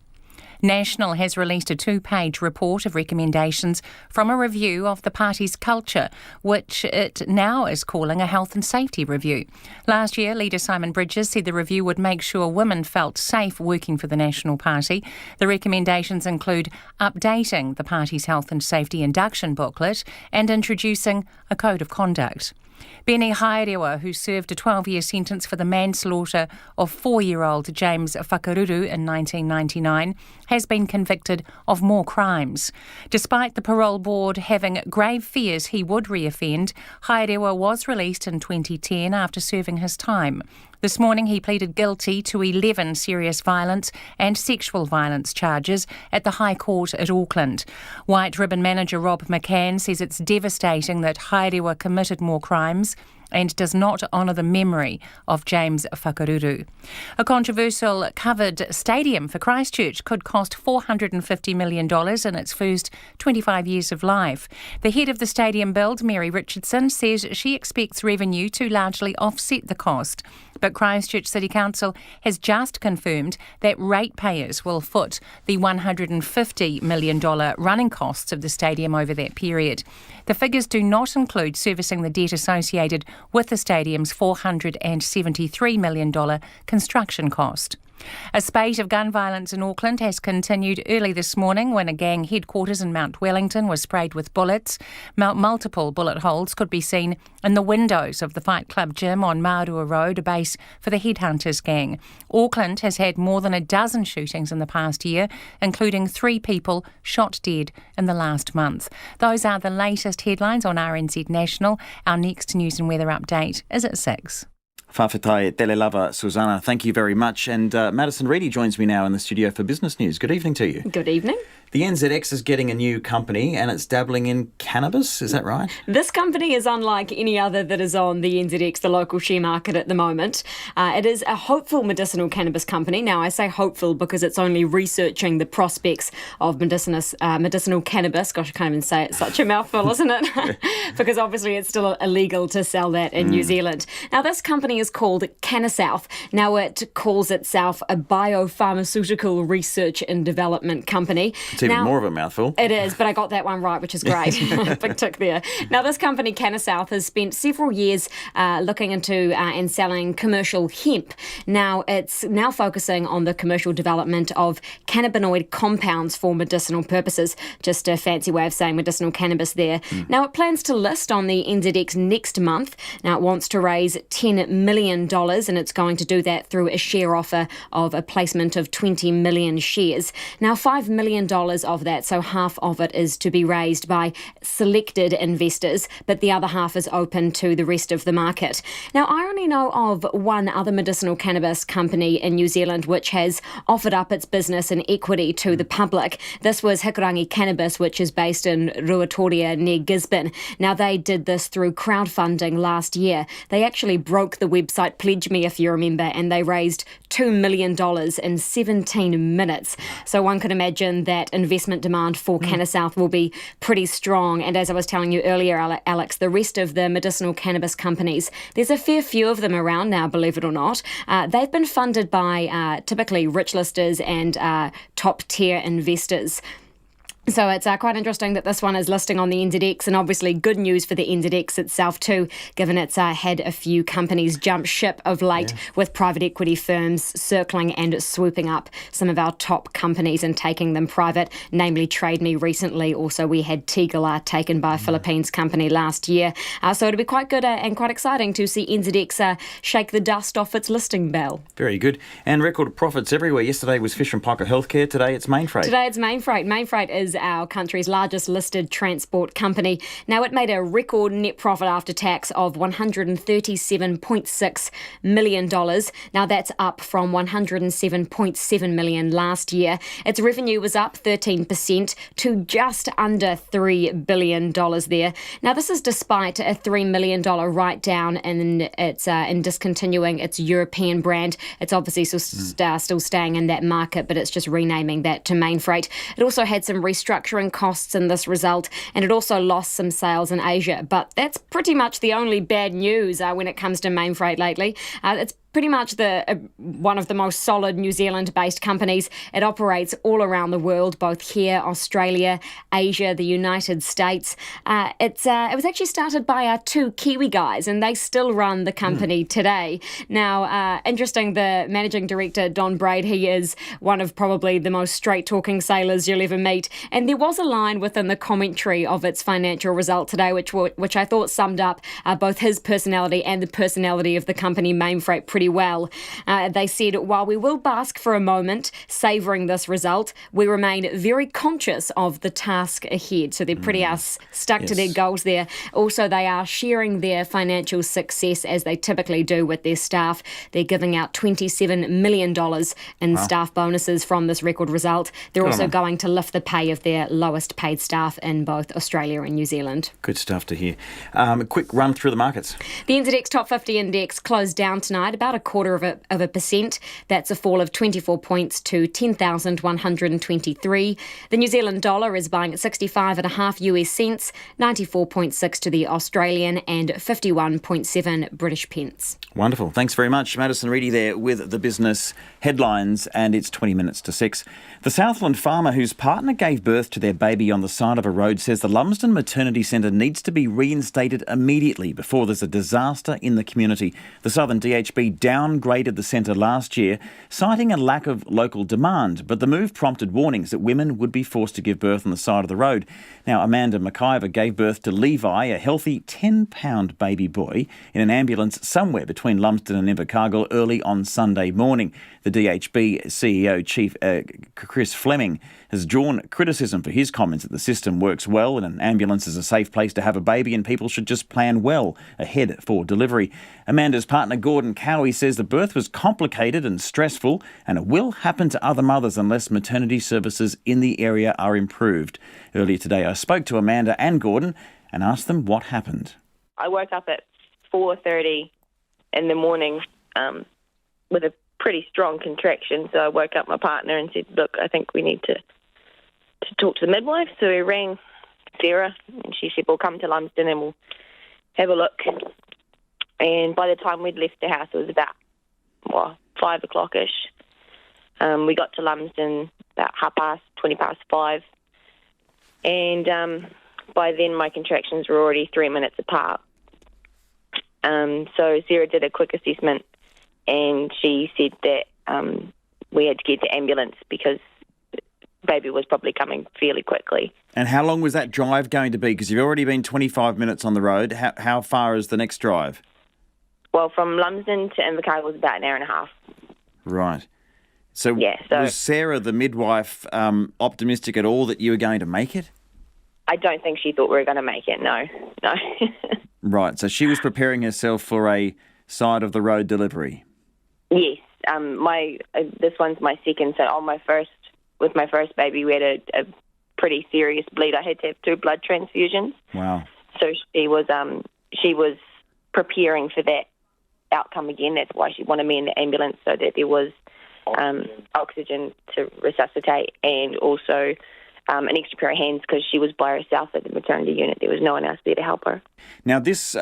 National has released a 2-page report of recommendations from a review of the party's culture, which it now is calling a health and safety review. Last year, leader Simon Bridges said the review would make sure women felt safe working for the National Party. The recommendations include updating the party's health and safety induction booklet and introducing a code of conduct. Benny Haerewa, who served a 12-year sentence for the manslaughter of 4-year-old James Whakaruru in 1999, has been convicted of more crimes. Despite the parole board having grave fears he would reoffend, Haerewa was released in 2010 after serving his time. This morning he pleaded guilty to 11 serious violence and sexual violence charges at the High Court at Auckland. White Ribbon manager Rob McCann says it's devastating that Haerewa committed more crimes and does not honour the memory of James Whakaruru. A controversial covered stadium for Christchurch could cost $450 million in its first 25 years of life. The head of the stadium build, Mary Richardson, says she expects revenue to largely offset the cost. But Christchurch City Council has just confirmed that ratepayers will foot the $150 million running costs of the stadium over that period. The figures do not include servicing the debt associated with the stadium's $473 million construction cost. A spate of gun violence in Auckland has continued early this morning when a gang headquarters in Mount Wellington was sprayed with bullets. Multiple bullet holes could be seen in the windows of the Fight Club gym on Marua Road, a base for the Headhunters gang. Auckland has had more than a dozen shootings in the past year, including 3 people shot dead in the last month. Those are the latest headlines on RNZ National. Our next news and weather update is at 6. Whawhetai tele lava, Susanna. Thank you very much. And Madison Reedy joins me now in the studio for Business News. Good evening to you. Good evening. The NZX is getting a new company and it's dabbling in cannabis, is that right? This company is unlike any other that is on the NZX, the local share market at the moment. It is a hopeful medicinal cannabis company. Now, I say hopeful because it's only researching the prospects of medicinal cannabis. Gosh, I can't even say it. Such a mouthful, isn't it? Because obviously it's still illegal to sell that in New Zealand. Now, this company is called Cannasouth. Now, it calls itself a biopharmaceutical research and development company. It's even more of a mouthful. It is, but I got that one right, which is great. Big tick there. Now, this company, Cannasouth, has spent several years looking into and selling commercial hemp. Now, it's now focusing on the commercial development of cannabinoid compounds for medicinal purposes. Just a fancy way of saying medicinal cannabis there. Now, it plans to list on the NZX next month. Now, it wants to raise $10 million, and it's going to do that through a share offer of a placement of 20 million shares. Now, $5 million of that, so half of it is to be raised by selected investors, but the other half is open to the rest of the market. Now, I only know of one other medicinal cannabis company in New Zealand which has offered up its business and equity to the public. This was Haqqani Cannabis, which is based in Ruatoria near Gisborne. Now, they did this through crowdfunding last year. They actually broke the website Pledge Me, if you remember, and they raised $2 million in 17 minutes. So one could imagine that investment demand for Cannasouth will be pretty strong. And as I was telling you earlier, Alex, the rest of the medicinal cannabis companies, there's a fair few of them around now, believe it or not. They've been funded by typically rich listers and top-tier investors. So it's quite interesting that this one is listing on the NZX, and obviously good news for the NZX itself too, given it's had a few companies jump ship of late with private equity firms circling and swooping up some of our top companies and taking them private, namely Trade Me recently. Also, we had Tegal taken by a Philippines company last year. So it'll be quite good and quite exciting to see NZX shake the dust off its listing bell. Very good. And record profits everywhere. Yesterday was Fish and Pika Healthcare. Today it's Mainfreight. Today it's Mainfreight. Mainfreight is our country's largest listed transport company. Now, it made a record net profit after tax of $137.6 million. Now, that's up from $107.7 million last year. Its revenue was up 13% to just under $3 billion there. Now, this is despite a $3 million write-down in discontinuing its European brand. It's obviously still staying in that market, but it's just renaming that to Mainfreight. It also had some restructuring costs in this result, and it also lost some sales in Asia. But that's pretty much the only bad news when it comes to Mainfreight lately. It's pretty much one of the most solid New Zealand-based companies. It operates all around the world, both here, Australia, Asia, the United States. It was actually started by two Kiwi guys, and they still run the company today. Now, interesting, the managing director, Don Braid, he is one of probably the most straight-talking sailors you'll ever meet. And there was a line within the commentary of its financial result today, which I thought summed up both his personality and the personality of the company Mainfreight pretty well. They said, while we will bask for a moment, savouring this result, we remain very conscious of the task ahead. So they're pretty stuck to their goals there. Also, they are sharing their financial success as they typically do with their staff. They're giving out $27 million in staff bonuses from this record result. They're also going to lift the pay of their lowest paid staff in both Australia and New Zealand. Good stuff to hear. A quick run through the markets. The NZX Top 50 Index closed down tonight about 0.25%. That's a fall of 24 points to 10,123. The New Zealand dollar is buying at 65.5 US cents, 94.6 to the Australian and 51.7 British pence. Wonderful. Thanks very much. Madison Reedy there with the business headlines, and it's 20 minutes to 6. The Southland farmer whose partner gave birth to their baby on the side of a road says the Lumsden Maternity Centre needs to be reinstated immediately before there's a disaster in the community. The Southern DHB downgraded the centre last year, citing a lack of local demand, but the move prompted warnings that women would be forced to give birth on the side of the road. Now, Amanda McIver gave birth to Levi, a healthy 10-pound baby boy, in an ambulance somewhere between Lumsden and Invercargill early on Sunday morning. The DHB CEO, Chief Chris Fleming, has drawn criticism for his comments that the system works well and an ambulance is a safe place to have a baby and people should just plan well ahead for delivery. Amanda's partner, Gordon Cowie, says the birth was complicated and stressful and it will happen to other mothers unless maternity services in the area are improved. Earlier today, I spoke to Amanda and Gordon and asked them what happened. I woke up at 4:30 in the morning with a pretty strong contraction, so I woke up my partner and said, look, I think we need to talk to the midwife. So we rang Sarah and she said, we'll come to Lumsden and we'll have a look. And by the time we'd left the house, it was about 5 o'clock-ish. We got to Lumsden about 5:20 and by then my contractions were already 3 minutes apart. So Sarah did a quick assessment and she said that we had to get the ambulance because baby was probably coming fairly quickly. And how long was that drive going to be? Because you've already been 25 minutes on the road. How far is the next drive? Well, from Lumsden to Invercargill was about an hour and a half. Right. So was Sarah, the midwife, optimistic at all that you were going to make it? I don't think she thought we were going to make it, no. Right, so she was preparing herself for a side-of-the-road delivery? Yes. This one's my second, so with my first baby, we had a pretty serious bleed. I had to have 2 blood transfusions. Wow. So she was preparing for that outcome again. That's why she wanted me in the ambulance, so that there was oxygen to resuscitate and also an extra pair of hands because she was by herself at the maternity unit. There was no one else there to help her. Now, this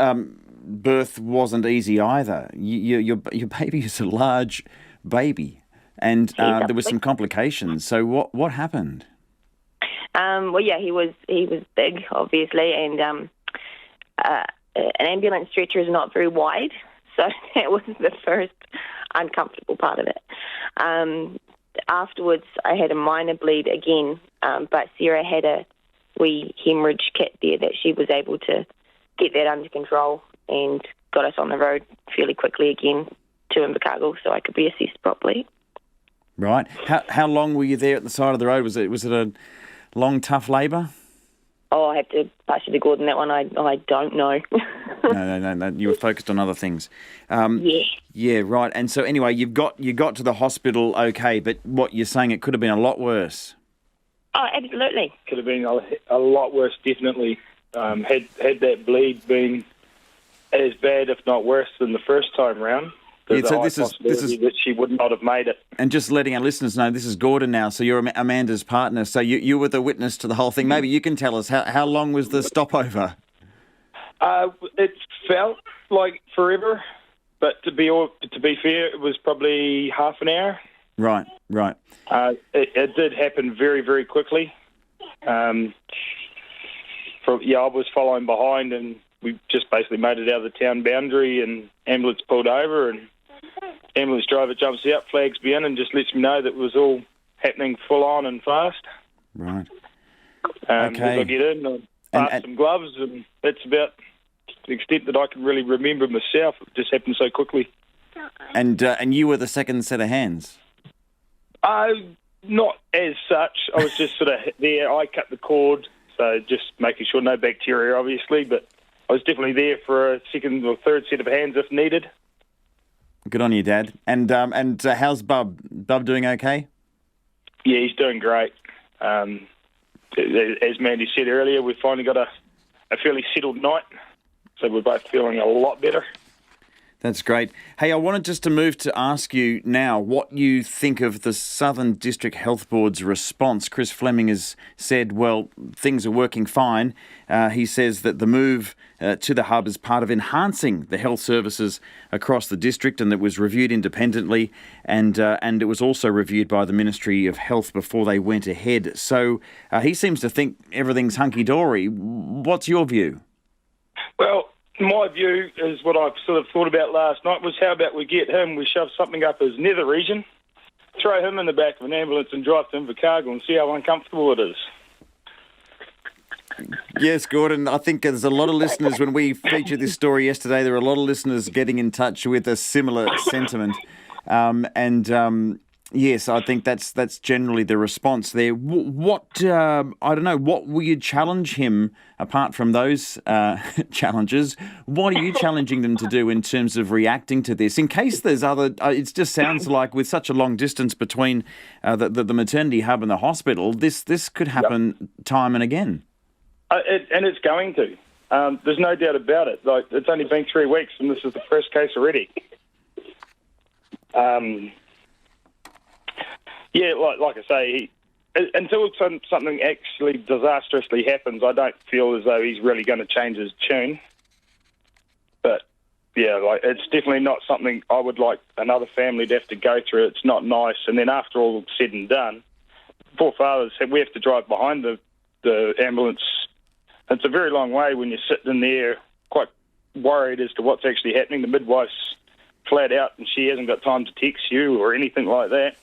birth wasn't easy either. Your baby is a large baby, and there were some complications. So what happened? He was big, obviously, and an ambulance stretcher is not very wide, so that was the first uncomfortable part of it. Afterwards, I had a minor bleed again, but Sarah had a wee hemorrhage kit there that she was able to get that under control and got us on the road fairly quickly again to Invercargill so I could be assessed properly. Right. How long were you there at the side of the road? Was it a long, tough labour? Oh, I have to pass you to Gordon that one. I don't know. No. You were focused on other things. Yeah. Yeah, right. And so anyway, you got to the hospital okay, but what you're saying, it could have been a lot worse. Oh, absolutely. Could have been a lot worse, definitely. Had that bleed been as bad, if not worse, than the first time round, there's a high possibility that she would not have made it. And just letting our listeners know, this is Gordon now, so you're Amanda's partner, so you were the witness to the whole thing. Maybe you can tell us, how long was the stopover? It felt like forever. but to be fair, it was probably half an hour. Right. It did happen very, very quickly. I was following behind, and we just basically made it out of the town boundary, and ambulance pulled over, and ambulance driver jumps out, flags me in, and just lets me know that it was all happening full on and fast. Right. As I get in, I pass some gloves, and that's about the extent that I can really remember myself. It just happened so quickly. And you were the second set of hands? Not as such. I was just sort of there. I cut the cord, so just making sure no bacteria, obviously, but I was definitely there for a second or third set of hands if needed. Good on you, Dad. And how's Bub? Bub doing okay? Yeah, he's doing great. As Mandy said earlier, we've finally got a fairly settled night, so we're both feeling a lot better. That's great. Hey, I wanted just to move to ask you now what you think of the Southern District Health Board's response. Chris Fleming has said, well, things are working fine. He says that the move to the hub is part of enhancing the health services across the district, and that was reviewed independently, and it was also reviewed by the Ministry of Health before they went ahead. So he seems to think everything's hunky-dory. What's your view? Well, my view is what I sort of thought about last night was, how about we get him, we shove something up his nether region, throw him in the back of an ambulance and drive to Invercargill and see how uncomfortable it is. Yes, Gordon, I think there's a lot of listeners, when we featured this story yesterday, there were a lot of listeners getting in touch with a similar sentiment. Yes, I think that's generally the response there. What I don't know, what will you challenge him, apart from those challenges, what are you challenging them to do in terms of reacting to this? In case there's other, it just sounds like with such a long distance between the maternity hub and the hospital, this could happen time and again. And it's going to. There's no doubt about it. Like, it's only been 3 weeks and this is the first case already. Yeah, like I say, until something actually disastrously happens, I don't feel as though he's really going to change his tune. But, yeah, it's definitely not something I would like another family to have to go through. It's not nice. And then after all said and done, poor fathers, we have to drive behind the ambulance. It's a very long way when you're sitting in there quite worried as to what's actually happening. The midwife's flat out and she hasn't got time to text you or anything like that.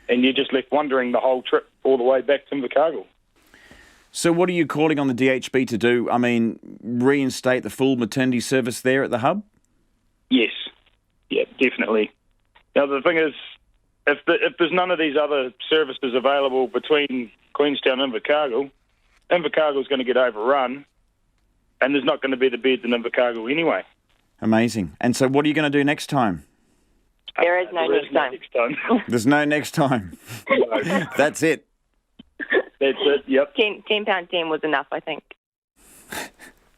And you're just left wondering the whole trip all the way back to Invercargill. So what are you calling on the DHB to do? I mean, reinstate the full maternity service there at the hub? Yes. Yeah, definitely. Now, the thing is, if there's none of these other services available between Queenstown and Invercargill, Invercargill's going to get overrun, and there's not going to be the beds in Invercargill anyway. Amazing. And so what are you going to do next time? There is no next time. There's no next time. No. That's it. That's it, yep. £10 was enough, I think.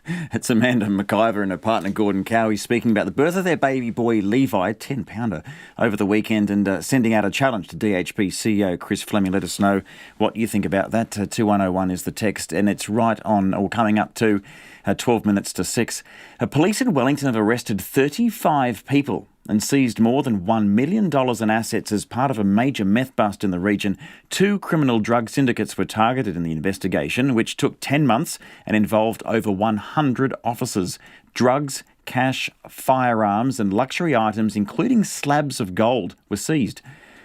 It's Amanda McIver and her partner Gordon Cowie speaking about the birth of their baby boy Levi, 10-pounder, over the weekend, and sending out a challenge to DHB CEO Chris Fleming. Let us know what you think about that. 2101 is the text, and it's right on, or coming up to 12 minutes to 6. Police in Wellington have arrested 35 people and seized more than $1 million in assets as part of a major meth bust in the region. 2 criminal drug syndicates were targeted in the investigation, which took 10 months and involved over 100 officers. Drugs, cash, firearms and luxury items, including slabs of gold, were seized.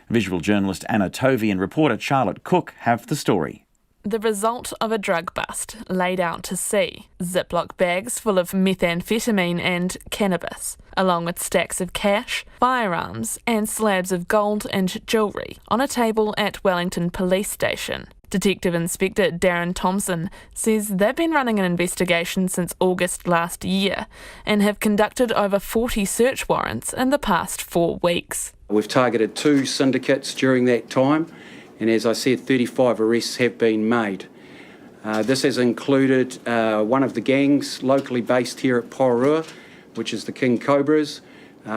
Visual journalist Anna Tovey and reporter Charlotte Cook have the story. The result of a drug bust laid out to sea. Ziploc bags full of methamphetamine and cannabis, along with stacks of cash, firearms and slabs of gold and jewellery on a table at Wellington Police Station. Detective Inspector Darren Thompson says they've been running an investigation since August last year and have conducted over 40 search warrants in the past 4 weeks. We've targeted 2 syndicates during that time, and as I said, 35 arrests have been made. This has included one of the gangs locally based here at Pororua, which is the King Cobras,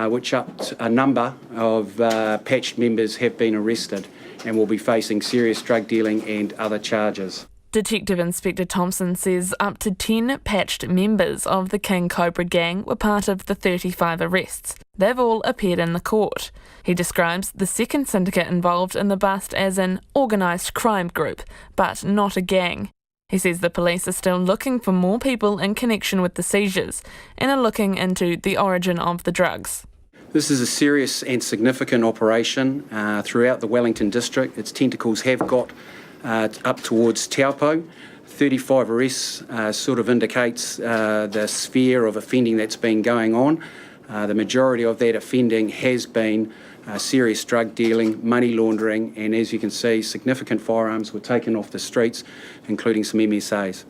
which up a number of patched members have been arrested and will be facing serious drug dealing and other charges. Detective Inspector Thompson says up to 10 patched members of the King Cobra gang were part of the 35 arrests. They've all appeared in the court. He describes the second syndicate involved in the bust as an organised crime group, but not a gang. He says the police are still looking for more people in connection with the seizures and are looking into the origin of the drugs. This is a serious and significant operation throughout the Wellington district. Its tentacles have got up towards Taupo. 35 arrests sort of indicates the sphere of offending that's been going on. The majority of that offending has been serious drug dealing, money laundering, and as you can see, significant firearms were taken off the streets, including some MSAs.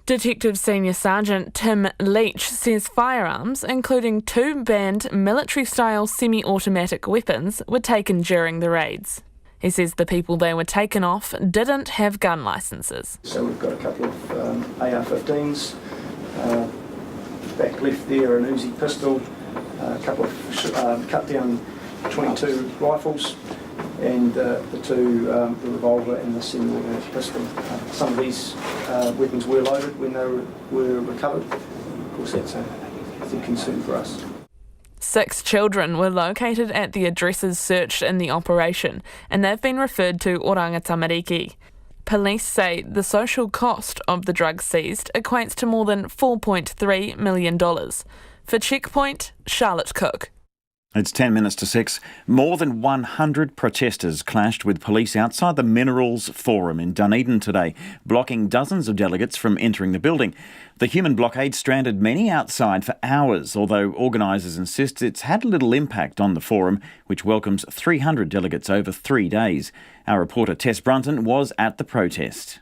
Detective Senior Sergeant Tim Leach says firearms, including 2 banned military-style semi-automatic weapons, were taken during the raids. He says the people they were taken off didn't have gun licences. So we've got a couple of AR-15s, back left there an Uzi pistol, a couple of cut-down 22 rifles, and the 2, the revolver and the semi-automatic pistol. Some of these weapons were loaded when they were recovered. Of course, that's a big concern for us. 6 children were located at the addresses searched in the operation, and they've been referred to Oranga Tamariki. Police say the social cost of the drugs seized equates to more than $4.3 million. For Checkpoint, Charlotte Cook. It's 10 minutes to 6. More than 100 protesters clashed with police outside the Minerals Forum in Dunedin today, blocking dozens of delegates from entering the building. The human blockade stranded many outside for hours, although organisers insist it's had little impact on the forum, which welcomes 300 delegates over 3 days. Our reporter Tess Brunton was at the protest.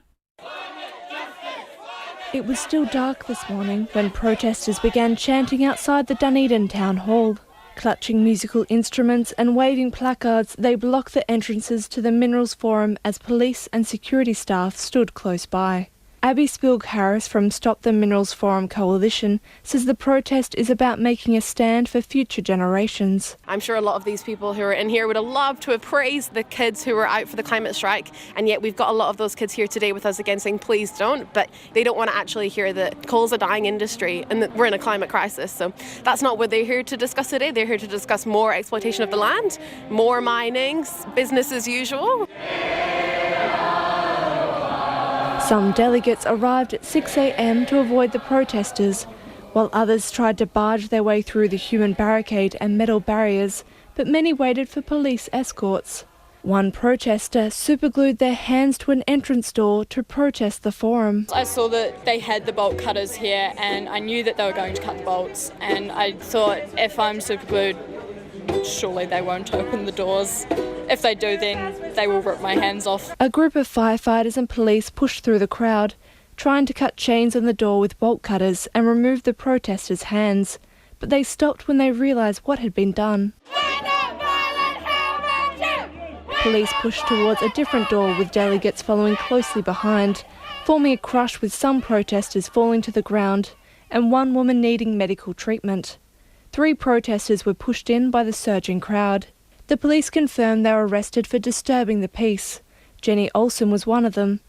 It was still dark this morning when protesters began chanting outside the Dunedin Town Hall. Clutching musical instruments and waving placards, they blocked the entrances to the Minerals Forum as police and security staff stood close by. Abby Spilg-Harris from Stop the Minerals Forum Coalition says the protest is about making a stand for future generations. I'm sure a lot of these people who are in here would have loved to have praised the kids who were out for the climate strike, and yet we've got a lot of those kids here today with us again saying please don't, but they don't want to actually hear that coal's a dying industry and that we're in a climate crisis. So that's not what they're here to discuss today. They're here to discuss more exploitation of the land, more mining, business as usual. Some delegates arrived at 6 a.m. to avoid the protesters, while others tried to barge their way through the human barricade and metal barriers, but many waited for police escorts. One protester superglued their hands to an entrance door to protest the forum. I saw that they had the bolt cutters here and I knew that they were going to cut the bolts, and I thought if I'm superglued, surely they won't open the doors. If they do, then they will rip my hands off. A group of firefighters and police pushed through the crowd, trying to cut chains on the door with bolt cutters and remove the protesters' hands. But they stopped when they realised what had been done. Police pushed towards a different door with delegates following closely behind, forming a crush with some protesters falling to the ground and one woman needing medical treatment. 3 protesters were pushed in by the surging crowd. The police confirmed they were arrested for disturbing the peace. Jenny Olsen was one of them.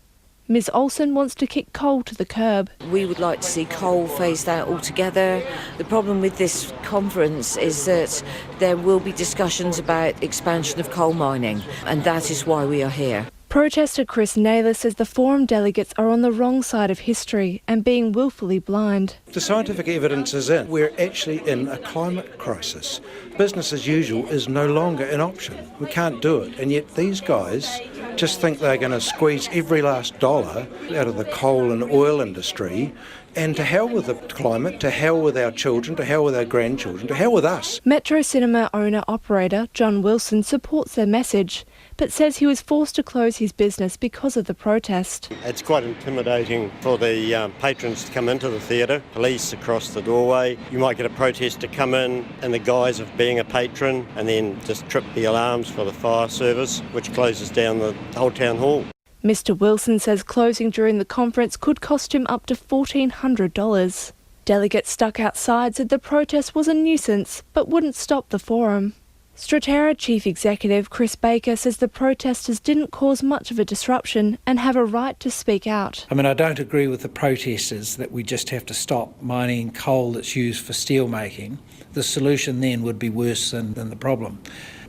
Ms Olsen wants to kick coal to the curb. We would like to see coal phased out altogether. The problem with this conference is that there will be discussions about expansion of coal mining, and that is why we are here. Protester Chris Naylor says the forum delegates are on the wrong side of history and being willfully blind. The scientific evidence is in. We're actually in a climate crisis. Business as usual is no longer an option. We can't do it. And yet these guys just think they're going to squeeze every last dollar out of the coal and oil industry. And to hell with the climate, to hell with our children, to hell with our grandchildren, to hell with us. Metro Cinema owner-operator John Wilson supports their message, but says he was forced to close his business because of the protest. It's quite intimidating for the patrons to come into the theatre, police across the doorway. You might get a protester come in the guise of being a patron and then just trip the alarms for the fire service, which closes down the whole town hall. Mr Wilson says closing during the conference could cost him up to $1,400. Delegates stuck outside said the protest was a nuisance but wouldn't stop the forum. Straterra Chief Executive Chris Baker says the protesters didn't cause much of a disruption and have a right to speak out. I mean, I don't agree with the protesters that we just have to stop mining coal that's used for steel making. The solution then would be worse than the problem.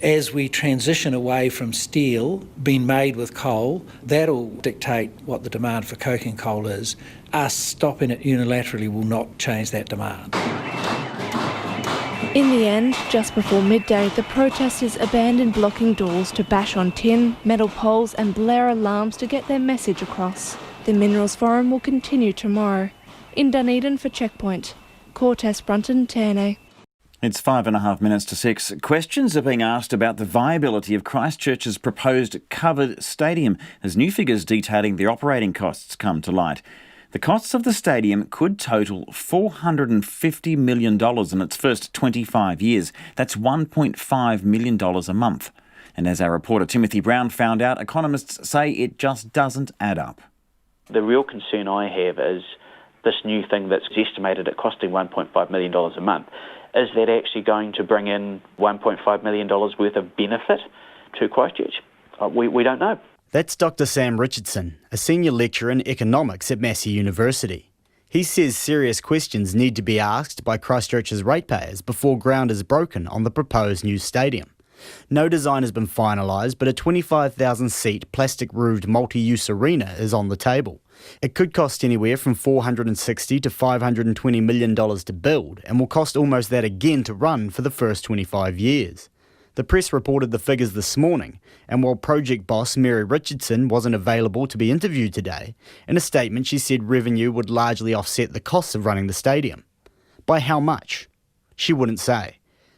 As we transition away from steel being made with coal, that'll dictate what the demand for coking coal is. Us stopping it unilaterally will not change that demand. In the end, just before midday, the protesters abandoned blocking doors to bash on tin, metal poles and blare alarms to get their message across. The Minerals Forum will continue tomorrow. In Dunedin for Checkpoint, Cortes Brunton, Tane. It's 5.5 to 6. Questions are being asked about the viability of Christchurch's proposed covered stadium as new figures detailing the operating costs come to light. The costs of the stadium could total $450 million in its first 25 years. That's $1.5 million a month. And as our reporter Timothy Brown found out, economists say it just doesn't add up. The real concern I have is this new thing that's estimated at costing $1.5 million a month. Is that actually going to bring in $1.5 million worth of benefit to Christchurch? We don't know. That's Dr. Sam Richardson, a senior lecturer in economics at Massey University. He says serious questions need to be asked by Christchurch's ratepayers before ground is broken on the proposed new stadium. No design has been finalised, but a 25,000-seat plastic-roofed multi-use arena is on the table. It could cost anywhere from $460 to $520 million to build and will cost almost that again to run for the first 25 years. The press reported the figures this morning, and while project boss Mary Richardson wasn't available to be interviewed today, in a statement she said revenue would largely offset the costs of running the stadium. By how much? She wouldn't say.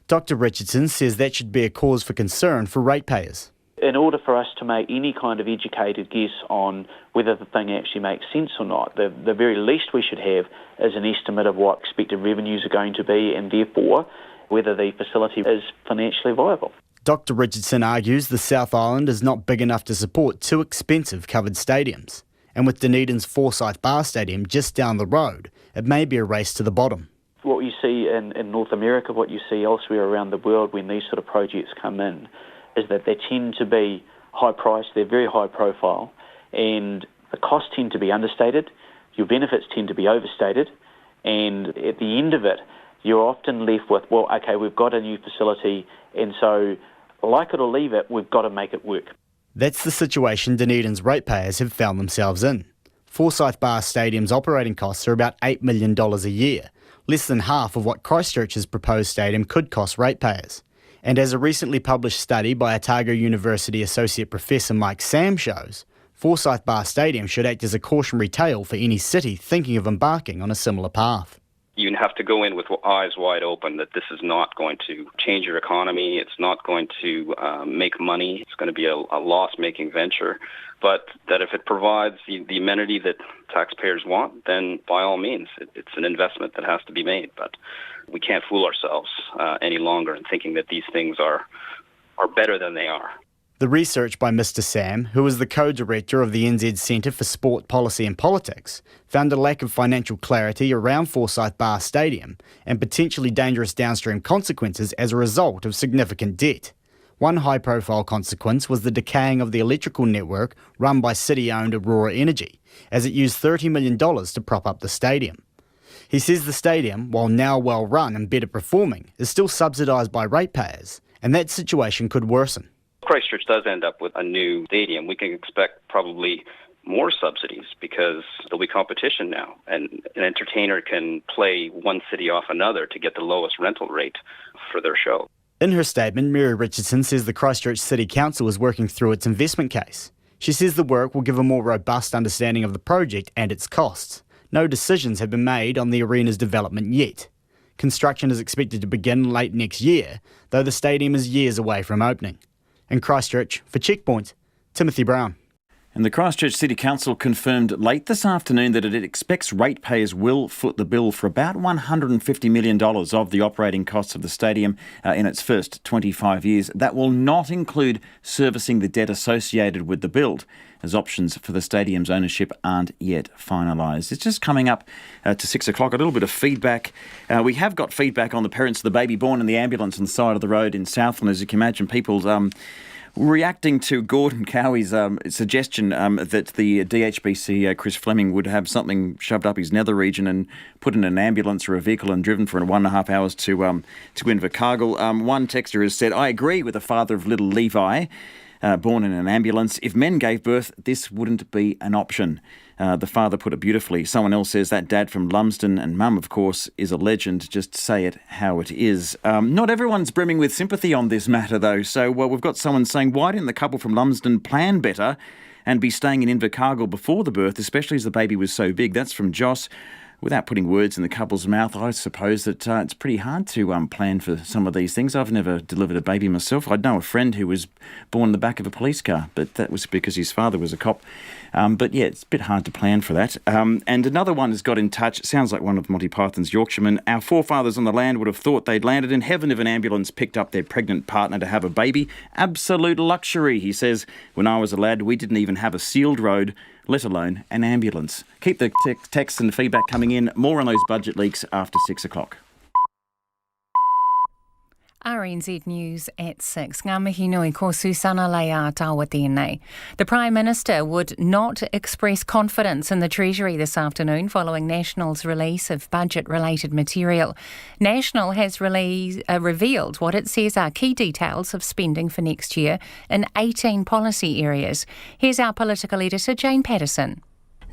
Dr. Richardson says that should be a cause for concern for ratepayers. In order for us to make any kind of educated guess on whether the thing actually makes sense or not, the very least we should have is an estimate of what expected revenues are going to be and therefore whether the facility is financially viable. Dr. Richardson argues the South Island is not big enough to support two expensive covered stadiums. And with Dunedin's Forsyth Barr Stadium just down the road, it may be a race to the bottom. What you see in North America, what you see elsewhere around the world when these sort of projects come in, is that they tend to be high priced, they're very high profile, and the costs tend to be understated, your benefits tend to be overstated, and at the end of it, you're often left with, well, okay, we've got a new facility, and so, like it or leave it, we've got to make it work. That's the situation Dunedin's ratepayers have found themselves in. Forsyth Barr Stadium's operating costs are about $8 million a year, less than half of what Christchurch's proposed stadium could cost ratepayers. And as a recently published study by Otago University Associate Professor Mike Sam shows, Forsyth Barr Stadium should act as a cautionary tale for any city thinking of embarking on a similar path. You have to go in with eyes wide open that this is not going to change your economy, it's not going to make money, it's going to be a loss-making venture, but that if it provides the amenity that taxpayers want, then by all means, it's an investment that has to be made. But we can't fool ourselves any longer in thinking that these things are better than they are. The research by Mr. Sam, who is the co-director of the NZ Centre for Sport Policy and Politics, found a lack of financial clarity around Forsyth Barr Stadium and potentially dangerous downstream consequences as a result of significant debt. One high-profile consequence was the decaying of the electrical network run by city-owned Aurora Energy, as it used $30 million to prop up the stadium. He says the stadium, while now well-run and better performing, is still subsidised by ratepayers, and that situation could worsen. Christchurch does end up with a new stadium, we can expect probably more subsidies because there'll be competition now, and an entertainer can play one city off another to get the lowest rental rate for their show. In her statement, Mary Richardson says the Christchurch City Council is working through its investment case. She says the work will give a more robust understanding of the project and its costs. No decisions have been made on the arena's development yet. Construction is expected to begin late next year, though the stadium is years away from opening. In Christchurch, for Checkpoint, Timothy Brown. And the Christchurch City Council confirmed late this afternoon that it expects ratepayers will foot the bill for about $150 million of the operating costs of the stadium in its first 25 years. That will not include servicing the debt associated with the build, as options for the stadium's ownership aren't yet finalised. It's just coming up to 6 o'clock. A little bit of feedback. We have got feedback on the parents of the baby born in the ambulance on the side of the road in Southland. As you can imagine, people's reacting to Gordon Cowie's suggestion that the DHBC Chris Fleming would have something shoved up his nether region and put in an ambulance or a vehicle and driven for 1.5 hours to Invercargill. One texter has said, I agree with the father of little Levi, born in an ambulance. If men gave birth, this wouldn't be an option. The father put it beautifully. Someone else says that dad from Lumsden and mum, of course, is a legend. Just say it how it is. Not everyone's brimming with sympathy on this matter, though. So we've got someone saying, why didn't the couple from Lumsden plan better and be staying in Invercargill before the birth, especially as the baby was so big? That's from Joss. Without putting words in the couple's mouth, I suppose that it's pretty hard to plan for some of these things. I've never delivered a baby myself. I know a friend who was born in the back of a police car, but that was because his father was a cop. But yeah, it's a bit hard to plan for that. And another one has got in touch. Sounds like one of Monty Python's Yorkshiremen. Our forefathers on the land would have thought they'd landed in heaven if an ambulance picked up their pregnant partner to have a baby. Absolute luxury, he says. When I was a lad, we didn't even have a sealed road, let alone an ambulance. Keep the texts and feedback coming in. More on those budget leaks after 6 o'clock. RNZ News at 6. Ngā mihi nui ko Susana Leia tawa tēnei. The Prime Minister would not express confidence in the Treasury this afternoon following National's release of budget-related material. National has revealed what it says are key details of spending for next year in 18 policy areas. Here's our political editor, Jane Patterson.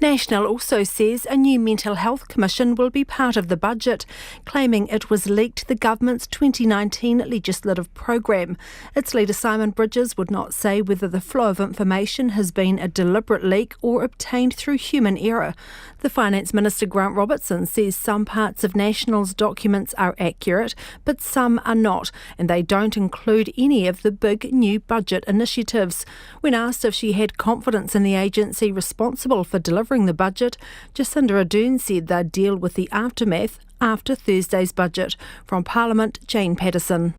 National also says a new mental health commission will be part of the budget, claiming it was leaked the government's 2019 legislative program. Its leader Simon Bridges would not say whether the flow of information has been a deliberate leak or obtained through human error. The Finance Minister Grant Robertson says some parts of National's documents are accurate, but some are not, and they don't include any of the big new budget initiatives. When asked if she had confidence in the agency responsible for delivering the budget, Jacinda Ardern said they'd deal with the aftermath after Thursday's budget. From Parliament, Jane Patterson.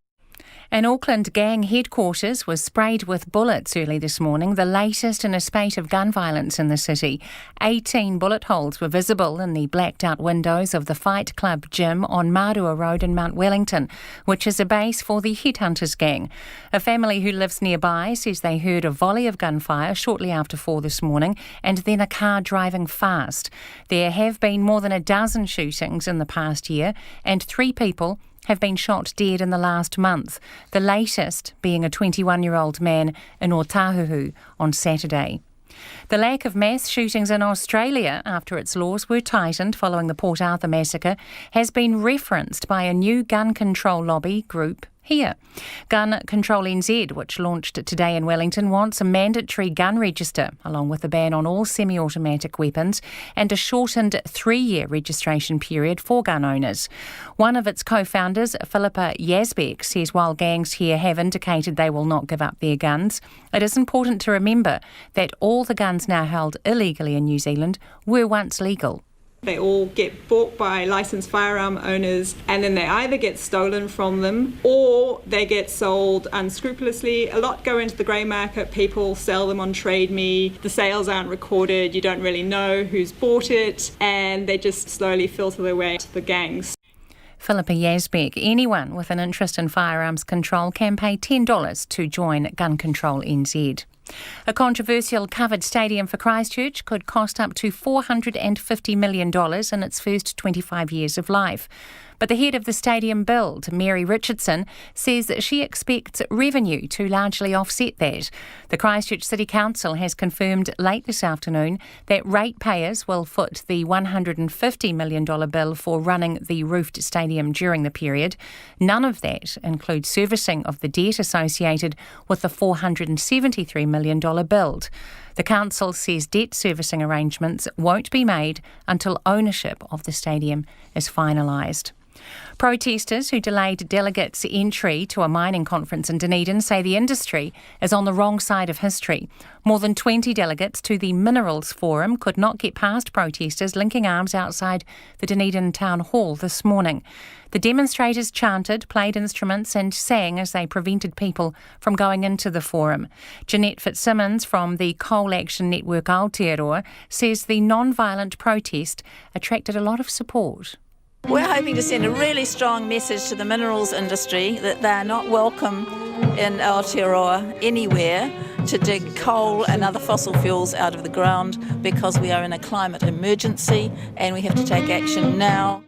An Auckland gang headquarters was sprayed with bullets early this morning, the latest in a spate of gun violence in the city. 18 bullet holes were visible in the blacked-out windows of the Fight Club gym on Marua Road in Mount Wellington, which is a base for the Headhunters gang. A family who lives nearby says they heard a volley of gunfire shortly after 4 this morning and then a car driving fast. There have been more than a dozen shootings in the past year and 3 people have been shot dead in the last month, the latest being a 21-year-old man in Otahuhu on Saturday. The lack of mass shootings in Australia after its laws were tightened following the Port Arthur massacre has been referenced by a new gun control lobby group here. Gun Control NZ, which launched today in Wellington, wants a mandatory gun register, along with a ban on all semi-automatic weapons and a shortened 3-year registration period for gun owners. One of its co-founders, Philippa Yazbek, says while gangs here have indicated they will not give up their guns, it is important to remember that all the guns now held illegally in New Zealand were once legal. They all get bought by licensed firearm owners and then they either get stolen from them or they get sold unscrupulously. A lot go into the grey market, people sell them on Trade Me, the sales aren't recorded, you don't really know who's bought it, and they just slowly filter their way to the gangs. Philippa Yazbek. Anyone with an interest in firearms control can pay $10 to join Gun Control NZ. A controversial covered stadium for Christchurch could cost up to $450 million in its first 25 years of life. But the head of the stadium build, Mary Richardson, says that she expects revenue to largely offset that. The Christchurch City Council has confirmed late this afternoon that ratepayers will foot the $150 million bill for running the roofed stadium during the period. None of that includes servicing of the debt associated with the $473 million build. The council says debt servicing arrangements won't be made until ownership of the stadium is finalised. Protesters who delayed delegates' entry to a mining conference in Dunedin say the industry is on the wrong side of history. More than 20 delegates to the Minerals Forum could not get past protesters linking arms outside the Dunedin Town Hall this morning. The demonstrators chanted, played instruments and sang as they prevented people from going into the forum. Jeanette Fitzsimmons from the Coal Action Network Aotearoa says the non-violent protest attracted a lot of support. We're hoping to send a really strong message to the minerals industry that they are not welcome in Aotearoa anywhere to dig coal and other fossil fuels out of the ground, because we are in a climate emergency and we have to take action now.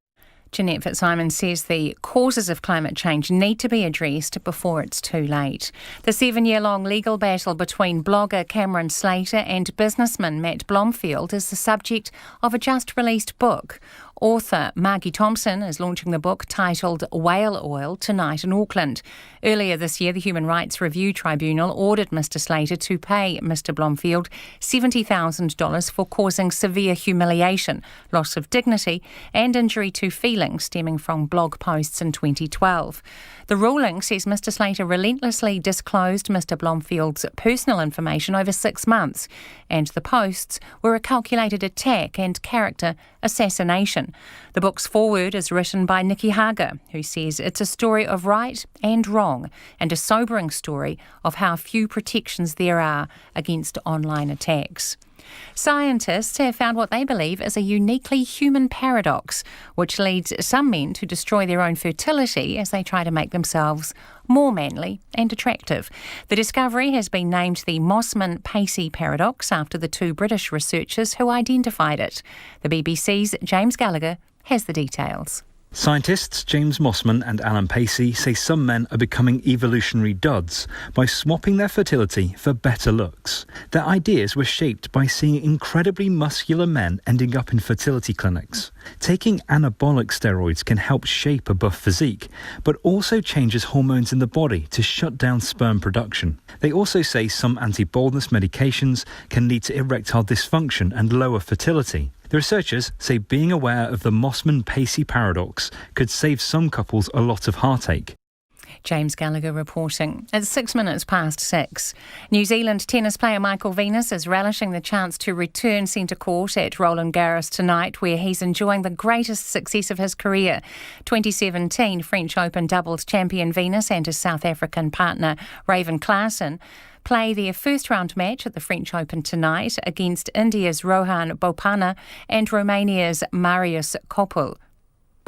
Jeanette Fitzsimmons says the causes of climate change need to be addressed before it's too late. The 7-year-long legal battle between blogger Cameron Slater and businessman Matt Blomfield is the subject of a just-released book. Author Margie Thompson is launching the book titled Whale Oil tonight in Auckland. Earlier this year, the Human Rights Review Tribunal ordered Mr Slater to pay Mr Blomfield $70,000 for causing severe humiliation, loss of dignity and injury to feelings stemming from blog posts in 2012. The ruling says Mr Slater relentlessly disclosed Mr Blomfield's personal information over 6 months, and the posts were a calculated attack and character assassination. The book's foreword is written by Nikki Hager, who says it's a story of right and wrong and a sobering story of how few protections there are against online attacks. Scientists have found what they believe is a uniquely human paradox, which leads some men to destroy their own fertility as they try to make themselves more manly and attractive. The discovery has been named the Mosman Pacey paradox after the 2 British researchers who identified it. The BBC's James Gallagher has the details. Scientists James Mosman and Alan Pacey say some men are becoming evolutionary duds by swapping their fertility for better looks. Their ideas were shaped by seeing incredibly muscular men ending up in fertility clinics. Taking anabolic steroids can help shape a buff physique, but also changes hormones in the body to shut down sperm production. They also say some anti-baldness medications can lead to erectile dysfunction and lower fertility. The researchers say being aware of the Mosman-Pacey paradox could save some couples a lot of heartache. James Gallagher reporting. It's 6 minutes past 6. New Zealand tennis player Michael Venus is relishing the chance to return centre court at Roland Garros tonight, where he's enjoying the greatest success of his career. 2017 French Open doubles champion Venus and his South African partner Raven Klaasen play their first-round match at the French Open tonight against India's Rohan Bopanna and Romania's Marius Copil.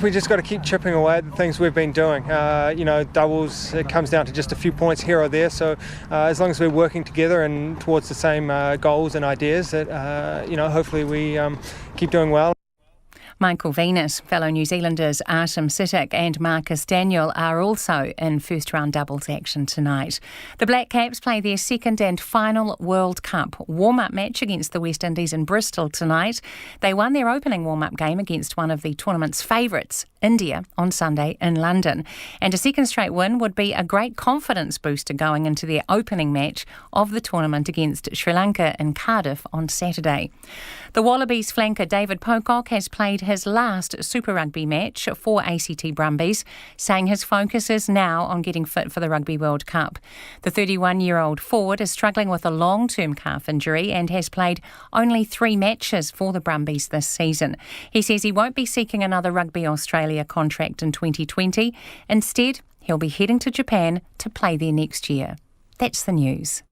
We just got to keep chipping away at the things we've been doing. Doubles, it comes down to just a few points here or there. So as long as we're working together and towards the same goals and ideas, that hopefully we keep doing well. Michael Venus, fellow New Zealanders Artem Sitek and Marcus Daniel are also in first-round doubles action tonight. The Black Caps play their second and final World Cup warm-up match against the West Indies in Bristol tonight. They won their opening warm-up game against one of the tournament's favourites, India, on Sunday in London. And a second straight win would be a great confidence booster going into their opening match of the tournament against Sri Lanka in Cardiff on Saturday. The Wallabies flanker David Pocock has played his last Super Rugby match for ACT Brumbies, saying his focus is now on getting fit for the Rugby World Cup. The 31-year-old forward is struggling with a long-term calf injury and has played only 3 matches for the Brumbies this season. He says he won't be seeking another Rugby Australia contract in 2020. Instead, he'll be heading to Japan to play there next year. That's the news.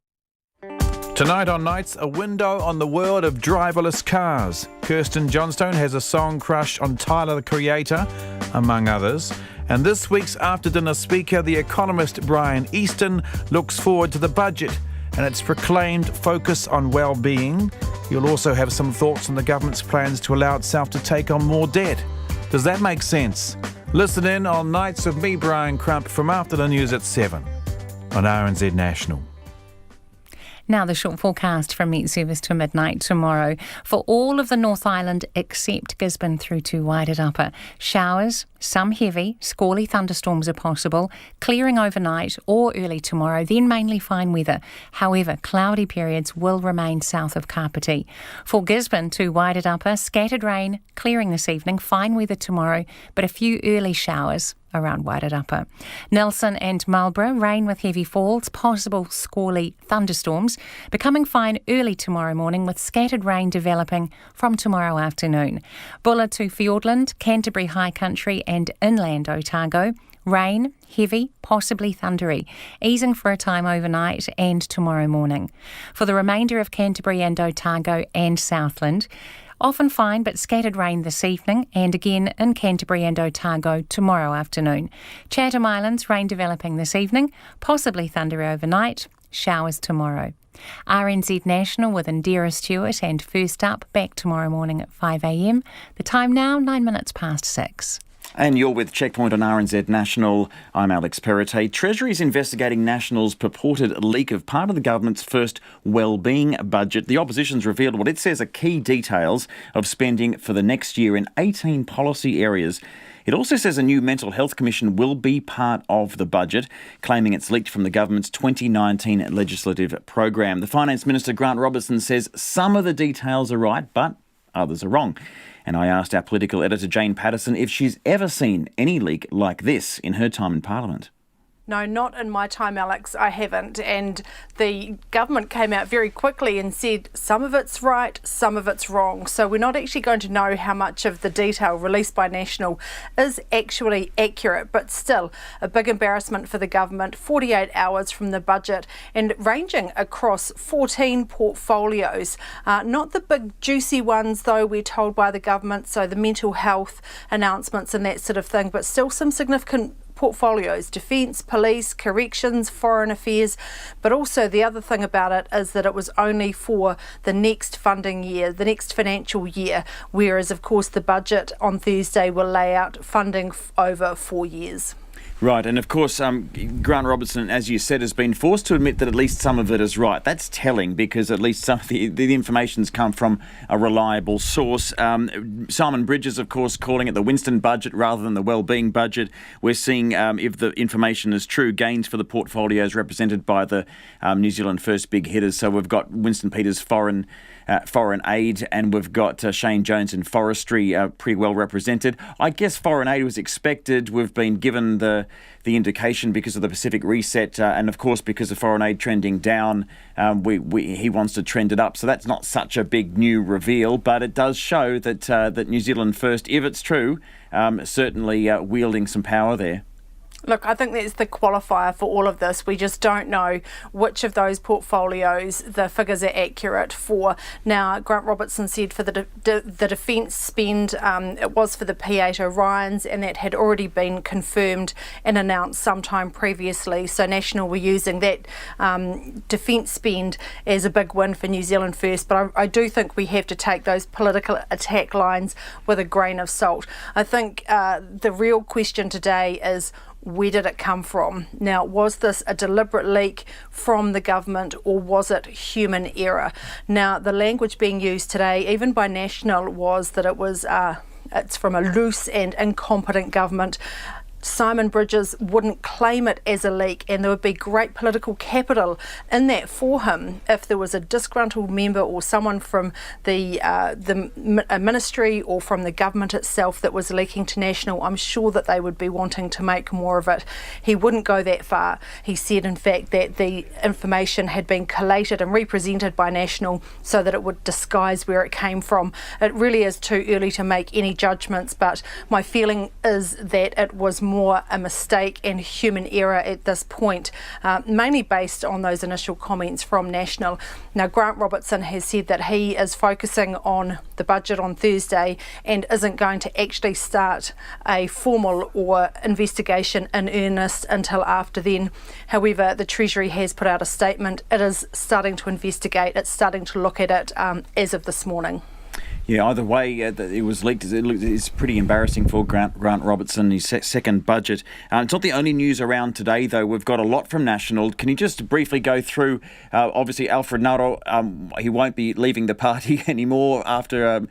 Tonight on Nights, a window on the world of driverless cars. Kirsten Johnstone has a song crush on Tyler the Creator, among others. And this week's after-dinner speaker, the economist Brian Easton, looks forward to the budget and its proclaimed focus on well-being. You'll also have some thoughts on the government's plans to allow itself to take on more debt. Does that make sense? Listen in on Nights with me, Brian Crump, from After the News at 7 on RNZ National. Now the short forecast from Met Service to midnight tomorrow for all of the North Island except Gisborne through to Wairarapa. Showers, some heavy, squally thunderstorms are possible, clearing overnight or early tomorrow, then mainly fine weather. However, cloudy periods will remain south of Kapiti. For Gisborne to Wairarapa, scattered rain, clearing this evening, fine weather tomorrow, but a few early showers. around Wairarapa. Nelson and Marlborough, rain with heavy falls, possible squally thunderstorms, becoming fine early tomorrow morning with scattered rain developing from tomorrow afternoon. Bulla to Fiordland, Canterbury High Country and inland Otago, rain, heavy, possibly thundery, easing for a time overnight and tomorrow morning. For the remainder of Canterbury and Otago and Southland, often fine but scattered rain this evening and again in Canterbury and Otago tomorrow afternoon. Chatham Islands, rain developing this evening, possibly thundery overnight, showers tomorrow. RNZ National with Indira Stewart and First Up back tomorrow morning at 5 a.m. The time now, 9 minutes past 6. And you're with Checkpoint on RNZ National. I'm Alex Perrottet. Treasury is investigating National's purported leak of part of the government's first wellbeing budget. The opposition's revealed what it says are key details of spending for the next year in 18 policy areas. It also says a new mental health commission will be part of the budget, claiming it's leaked from the government's 2019 legislative program. The Finance Minister, Grant Robertson, says some of the details are right, but others are wrong. And I asked our political editor, Jane Patterson, if she's ever seen any leak like this in her time in Parliament. No, not in my time, Alex, I haven't. And the government came out very quickly and said some of it's right, some of it's wrong. So we're not actually going to know how much of the detail released by National is actually accurate, but still a big embarrassment for the government, 48 hours from the budget and ranging across 14 portfolios. Not the big juicy ones, though, we're told by the government, so the mental health announcements and that sort of thing, but still some significant portfolios: defence, police, corrections, foreign affairs. But also the other thing about it is that it was only for the next funding year, the next financial year, whereas of course the budget on Thursday will lay out funding over 4 years. Right, and of course, Grant Robertson, as you said, has been forced to admit that at least some of it is right. That's telling because at least some of the information's come from a reliable source. Simon Bridges, of course, calling it the Winston budget rather than the wellbeing budget. We're seeing, if the information is true, gains for the portfolios represented by the New Zealand First big hitters. So we've got Winston Peters' foreign aid, and we've got Shane Jones in forestry pretty well represented. I guess foreign aid was expected. We've been given the indication because of the Pacific reset, and of course because of foreign aid trending down, he wants to trend it up. So that's not such a big new reveal, but it does show that that New Zealand First, if it's true, certainly wielding some power there. Look, I think that's the qualifier for all of this. We just don't know which of those portfolios the figures are accurate for. Now, Grant Robertson said for the defence spend, it was for the P8 Orions, and that had already been confirmed and announced sometime previously. So National were using that defence spend as a big win for New Zealand First. But I do think we have to take those political attack lines with a grain of salt. I think the real question today is, where did it come from? Now, was this a deliberate leak from the government or was it human error? Now, the language being used today, even by National, was that it was it's from a loose and incompetent government. Simon Bridges wouldn't claim it as a leak, and there would be great political capital in that for him if there was a disgruntled member or someone from the ministry or from the government itself that was leaking to National. I'm sure that they would be wanting to make more of it. He wouldn't go that far. He said, in fact, that the information had been collated and represented by National so that it would disguise where it came from. It really is too early to make any judgments, but my feeling is that it was more a mistake and human error at this point, mainly based on those initial comments from National. Now, Grant Robertson has said that he is focusing on the budget on Thursday and isn't going to actually start a formal or investigation in earnest until after then. However, the Treasury has put out a statement. It is starting to investigate. It's starting to look at it as of this morning. Yeah, either way, it was leaked. It's pretty embarrassing for Grant Robertson, his second budget. It's not the only news around today, though. We've got a lot from National. Can you just briefly go through, obviously, Alfred Naro, he won't be leaving the party anymore after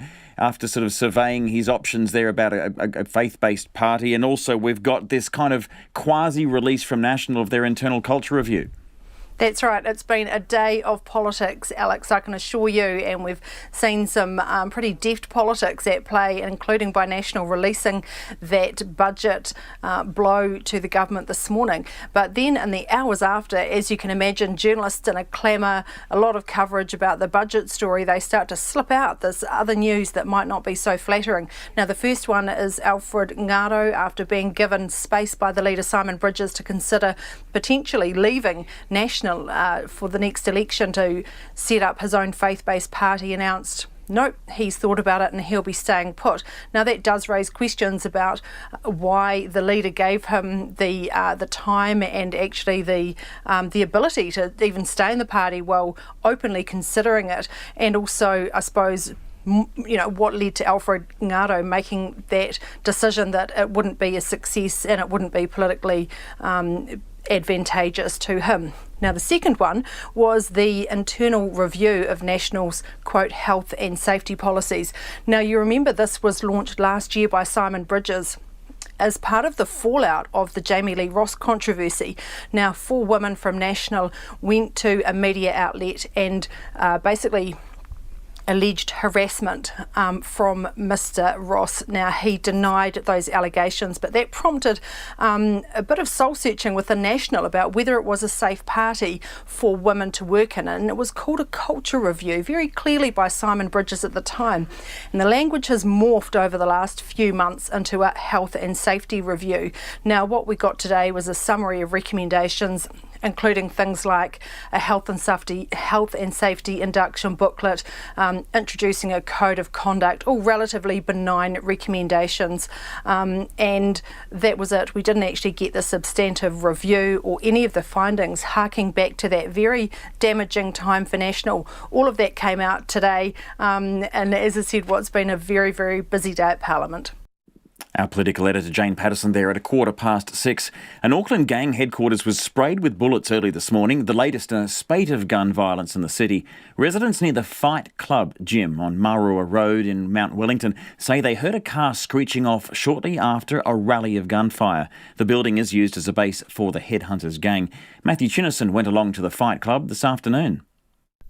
sort of surveying his options there about a faith-based party. And also we've got this kind of quasi-release from National of their internal culture review. That's right. It's been a day of politics, Alex, I can assure you, and we've seen some pretty deft politics at play, including by National releasing that budget blow to the government this morning. But then in the hours after, as you can imagine, journalists in a clamour, a lot of coverage about the budget story, they start to slip out this other news that might not be so flattering. Now, the first one is Alfred Ngaro, after being given space by the leader Simon Bridges to consider potentially leaving National for the next election to set up his own faith-based party, announced nope, he's thought about it and he'll be staying put. Now that does raise questions about why the leader gave him the time and actually the ability to even stay in the party while openly considering it, and also I suppose what led to Alfred Ngaro making that decision that it wouldn't be a success and it wouldn't be politically advantageous to him. Now, the second one was the internal review of National's, quote, health and safety policies. Now, you remember this was launched last year by Simon Bridges as part of the fallout of the Jamie Lee Ross controversy. Now, 4 women from National went to a media outlet and basically alleged harassment from Mr. Ross. Now, he denied those allegations, but that prompted a bit of soul searching within National about whether it was a safe party for women to work in, and it was called a culture review, very clearly by Simon Bridges at the time. And the language has morphed over the last few months into a health and safety review. Now, what we got today was a summary of recommendations, including things like a health and safety induction booklet, introducing a code of conduct, all relatively benign recommendations. And that was it. We didn't actually get the substantive review or any of the findings harking back to that very damaging time for National. All of that came out today. And as I said, what's been a very, very busy day at Parliament. Our political editor Jane Patterson there at 6:15. An Auckland gang headquarters was sprayed with bullets early this morning, the latest in a spate of gun violence in the city. Residents near the Fight Club gym on Marua Road in Mount Wellington say they heard a car screeching off shortly after a rally of gunfire. The building is used as a base for the Headhunters gang. Matthew Tunison went along to the Fight Club this afternoon.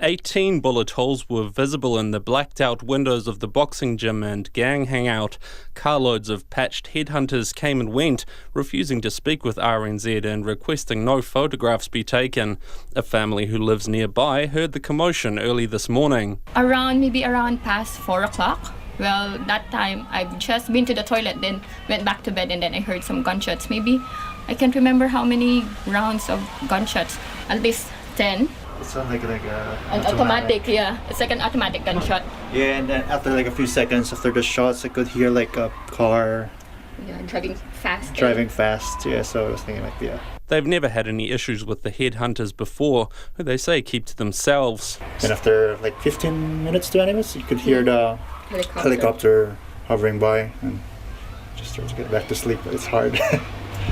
18 bullet holes were visible in the blacked-out windows of the boxing gym and gang hangout. Carloads of patched headhunters came and went, refusing to speak with RNZ and requesting no photographs be taken. A family who lives nearby heard the commotion early this morning. Around past 4 o'clock. Well, that time I've just been to the toilet, then went back to bed, and then I heard some gunshots. Maybe, I can't remember how many rounds of gunshots, at least 10. It sounded like an automatic, yeah. It's like an automatic gunshot. Yeah, and then after like a few seconds after the shots, I could hear like a car. Yeah, driving fast. Yeah, so I was thinking like, yeah. They've never had any issues with the headhunters before, who they say keep to themselves. And after like 15 minutes, 20 minutes, you could hear the helicopter hovering by and just try to get back to sleep, but it's hard.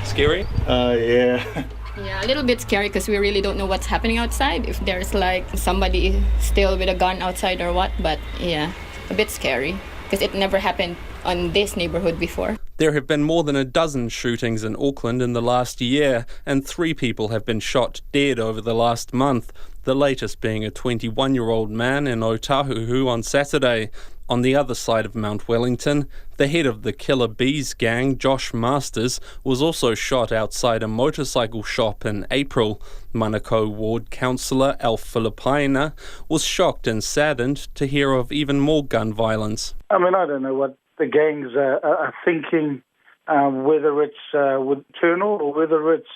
Scary? Yeah. Yeah, a little bit scary because we really don't know what's happening outside, if there's like somebody still with a gun outside or what, but yeah, a bit scary because it never happened on this neighborhood before. There have been more than a dozen shootings in Auckland in the last year, and 3 people have been shot dead over the last month, the latest being a 21-year-old man in Otahuhu on Saturday. On the other side of Mount Wellington, the head of the Killer Bees gang, Josh Masters, was also shot outside a motorcycle shop in April. Manukau Ward Councillor Alf Filipaina was shocked and saddened to hear of even more gun violence. I mean, I don't know what the gangs are thinking, whether it's with Turnal or whether it's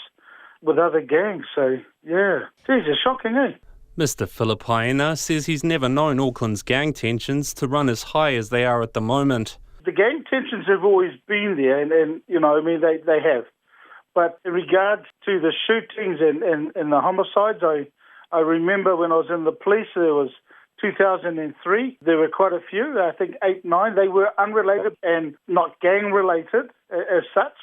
with other gangs. So, yeah, geez, it's shocking, eh? Mr. Filipaina says he's never known Auckland's gang tensions to run as high as they are at the moment. The gang tensions have always been there, and you know, I mean, they have. But in regards to the shootings and the homicides, I remember when I was in the police, there was 2003, there were quite a few, I think 8, 9. They were unrelated and not gang-related as such.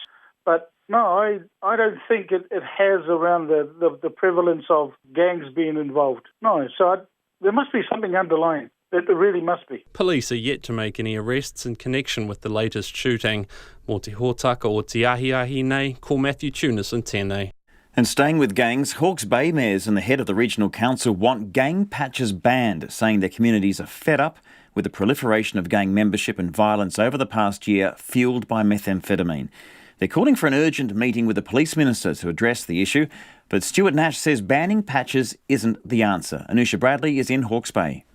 But no, I don't think it has around the prevalence of gangs being involved. No, so there must be something underlying. There really must be. Police are yet to make any arrests in connection with the latest shooting. Mō te hōtaka o te ahiahi nei, ko Matthew Tunis and tēnei. And staying with gangs, Hawke's Bay mayors and the head of the regional council want gang patches banned, saying their communities are fed up with the proliferation of gang membership and violence over the past year, fuelled by methamphetamine. They're calling for an urgent meeting with the police minister to address the issue, but Stuart Nash says banning patches isn't the answer. Anusha Bradley is in Hawke's Bay.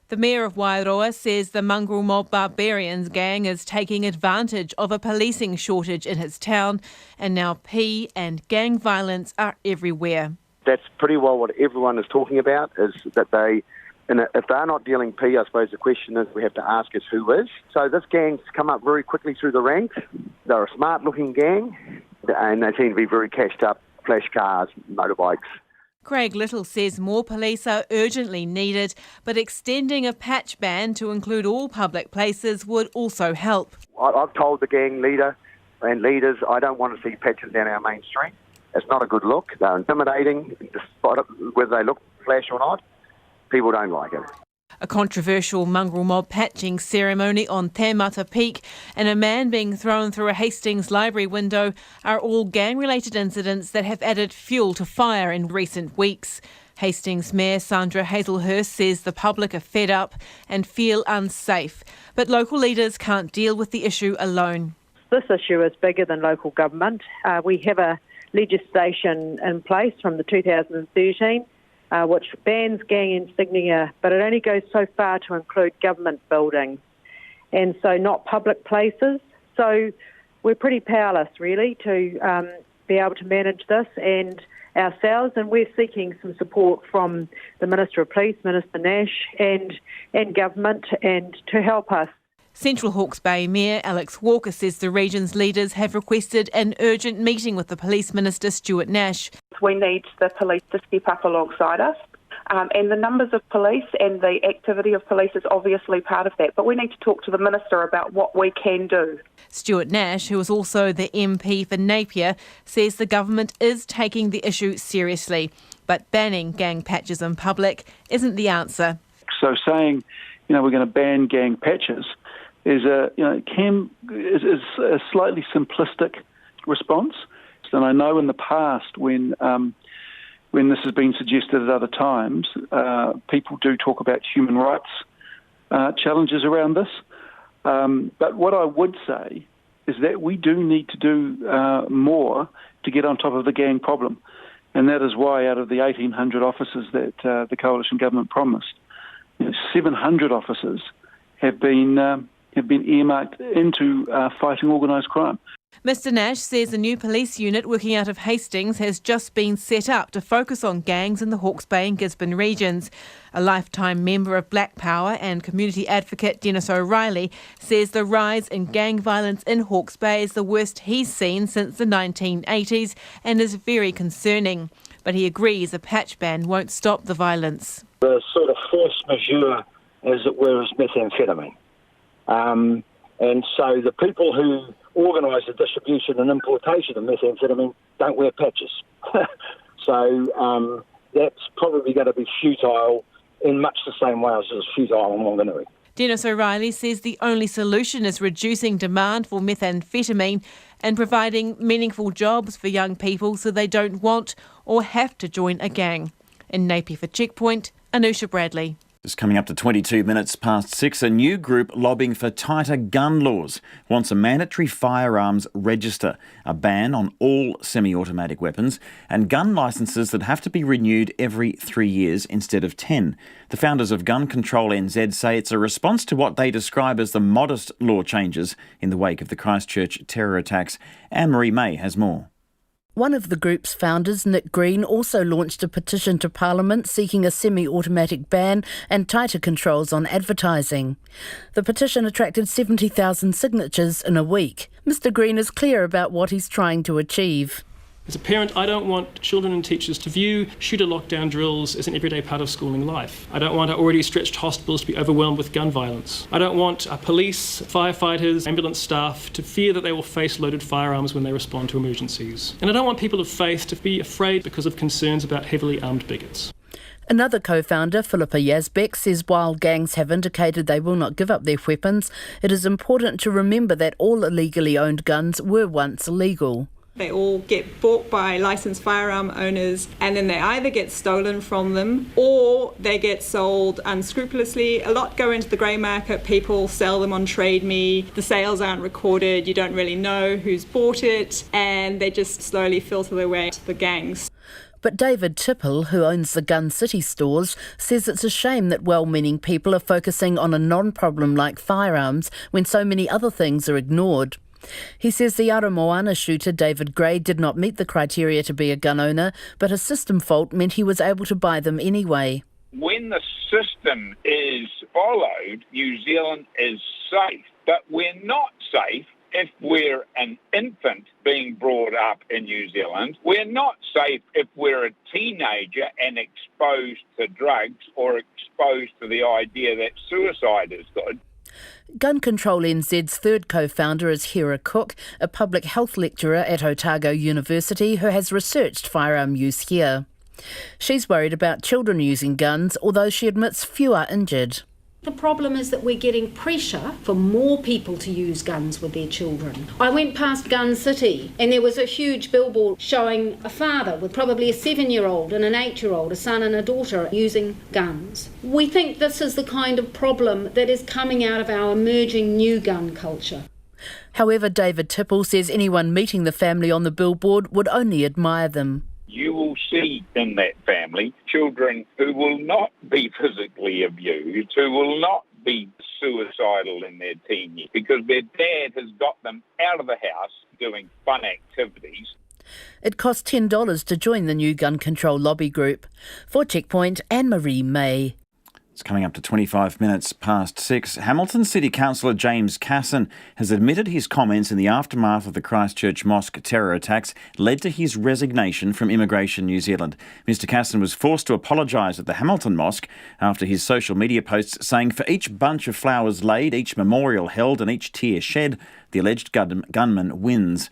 The Mayor of Wairoa says the mongrel mob Barbarians gang is taking advantage of a policing shortage in his town, and now P and gang violence are everywhere. That's pretty well what everyone is talking about, is that if they're not dealing P, I suppose the question is we have to ask is who is. So this gang's come up very quickly through the ranks. They're a smart-looking gang, and they seem to be very cashed up, flash cars, motorbikes. Craig Little says more police are urgently needed, but extending a patch ban to include all public places would also help. I've told the gang leader and leaders I don't want to see patches down our main street. It's not a good look. They're intimidating, despite whether they look flash or not. People don't like it. A controversial mongrel mob patching ceremony on Te Mata Peak and a man being thrown through a Hastings library window are all gang-related incidents that have added fuel to fire in recent weeks. Hastings Mayor Sandra Hazelhurst says the public are fed up and feel unsafe, but local leaders can't deal with the issue alone. This issue is bigger than local government. We have a legislation in place from the 2013 which bans gang insignia, but it only goes so far to include government buildings, and so not public places. So we're pretty powerless, really, to be able to manage this and ourselves, and we're seeking some support from the Minister of Police, Minister Nash, and government, and to help us. Central Hawke's Bay Mayor Alex Walker says the region's leaders have requested an urgent meeting with the Police Minister Stuart Nash. We need the police to step up alongside us, and the numbers of police and the activity of police is obviously part of that, but we need to talk to the Minister about what we can do. Stuart Nash, who is also the MP for Napier, says the government is taking the issue seriously, but banning gang patches in public isn't the answer. So saying, we're going to ban gang patches is a slightly simplistic response. And I know in the past when this has been suggested at other times, people do talk about human rights challenges around this. But what I would say is that we do need to do more to get on top of the gang problem. And that is why out of the 1,800 officers that the Coalition Government promised, 700 officers have been earmarked into fighting organised crime. Mr Nash says a new police unit working out of Hastings has just been set up to focus on gangs in the Hawke's Bay and Gisborne regions. A lifetime member of Black Power and community advocate Dennis O'Reilly says the rise in gang violence in Hawke's Bay is the worst he's seen since the 1980s and is very concerning. But he agrees a patch ban won't stop the violence. The sort of force majeure, as it were, is methamphetamine. And so the people who organise the distribution and importation of methamphetamine don't wear patches. So that's probably going to be futile in much the same way as it's futile in Wanganui. Dennis O'Reilly says the only solution is reducing demand for methamphetamine and providing meaningful jobs for young people so they don't want or have to join a gang. In Napier for Checkpoint, Anusha Bradley. Just coming up to 22 minutes past 6, a new group lobbying for tighter gun laws wants a mandatory firearms register, a ban on all semi-automatic weapons, and gun licences that have to be renewed every 3 years instead of 10. The founders of Gun Control NZ say it's a response to what they describe as the modest law changes in the wake of the Christchurch terror attacks. Anne-Marie May has more. One of the group's founders, Nick Green, also launched a petition to Parliament seeking a semi-automatic ban and tighter controls on advertising. The petition attracted 70,000 signatures in a week. Mr Green is clear about what he's trying to achieve. As a parent, I don't want children and teachers to view shooter lockdown drills as an everyday part of schooling life. I don't want our already stretched hospitals to be overwhelmed with gun violence. I don't want our police, firefighters, ambulance staff to fear that they will face loaded firearms when they respond to emergencies. And I don't want people of faith to be afraid because of concerns about heavily armed bigots. Another co-founder, Philippa Yazbek, says while gangs have indicated they will not give up their weapons, it is important to remember that all illegally owned guns were once legal. They all get bought by licensed firearm owners, and then they either get stolen from them or they get sold unscrupulously. A lot go into the grey market. People sell them on Trade Me. The sales aren't recorded. You don't really know who's bought it, and they just slowly filter their way to the gangs. But David Tipple, who owns the Gun City stores, says it's a shame that well-meaning people are focusing on a non-problem like firearms when so many other things are ignored. He says the Aramoana shooter David Gray did not meet the criteria to be a gun owner, but a system fault meant he was able to buy them anyway. When the system is followed, New Zealand is safe, but we're not safe if we're an infant being brought up in New Zealand. We're not safe if we're a teenager and exposed to drugs or exposed to the idea that suicide is good. Gun Control NZ's third co-founder is Hera Cook, a public health lecturer at Otago University who has researched firearm use here. She's worried about children using guns, although she admits few are injured. The problem is that we're getting pressure for more people to use guns with their children. I went past Gun City and there was a huge billboard showing a father with probably a 7-year-old and an 8-year-old, a son and a daughter, using guns. We think this is the kind of problem that is coming out of our emerging new gun culture. However, David Tipple says anyone meeting the family on the billboard would only admire them. You will see in that family children who will not be physically abused, who will not be suicidal in their teen years, because their dad has got them out of the house doing fun activities. It costs $10 to join the new gun control lobby group. For Checkpoint, Anne-Marie May. It's coming up to 25 minutes past 6. Hamilton City Councillor James Casson has admitted his comments in the aftermath of the Christchurch mosque terror attacks led to his resignation from Immigration New Zealand. Mr Casson was forced to apologise at the Hamilton Mosque after his social media posts saying for each bunch of flowers laid, each memorial held and each tear shed, the alleged gunman wins.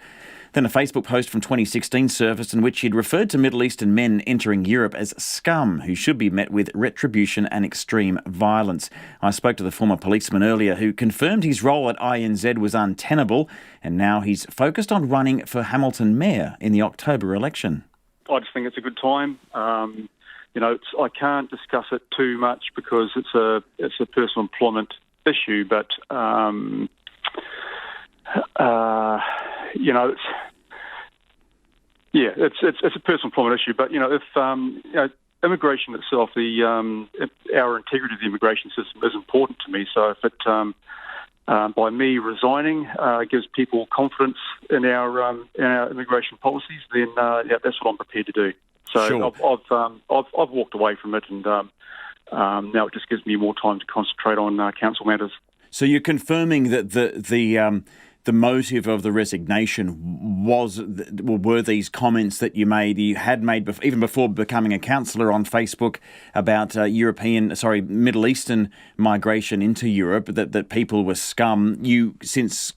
Then a Facebook post from 2016 surfaced in which he'd referred to Middle Eastern men entering Europe as scum who should be met with retribution and extreme violence. I spoke to the former policeman earlier who confirmed his role at INZ was untenable and now he's focused on running for Hamilton Mayor in the October election. I just think it's a good time. I can't discuss it too much because it's a personal employment issue, but it's a personal employment issue. But if immigration itself, our integrity of the immigration system is important to me. So if it by me resigning gives people confidence in our immigration policies, then that's what I'm prepared to do. So sure. I've walked away from it, and now it just gives me more time to concentrate on council matters. So you're confirming that the motive of the resignation were these comments that you had made even before becoming a councillor on Facebook about Middle Eastern migration into Europe, that people were scum. You since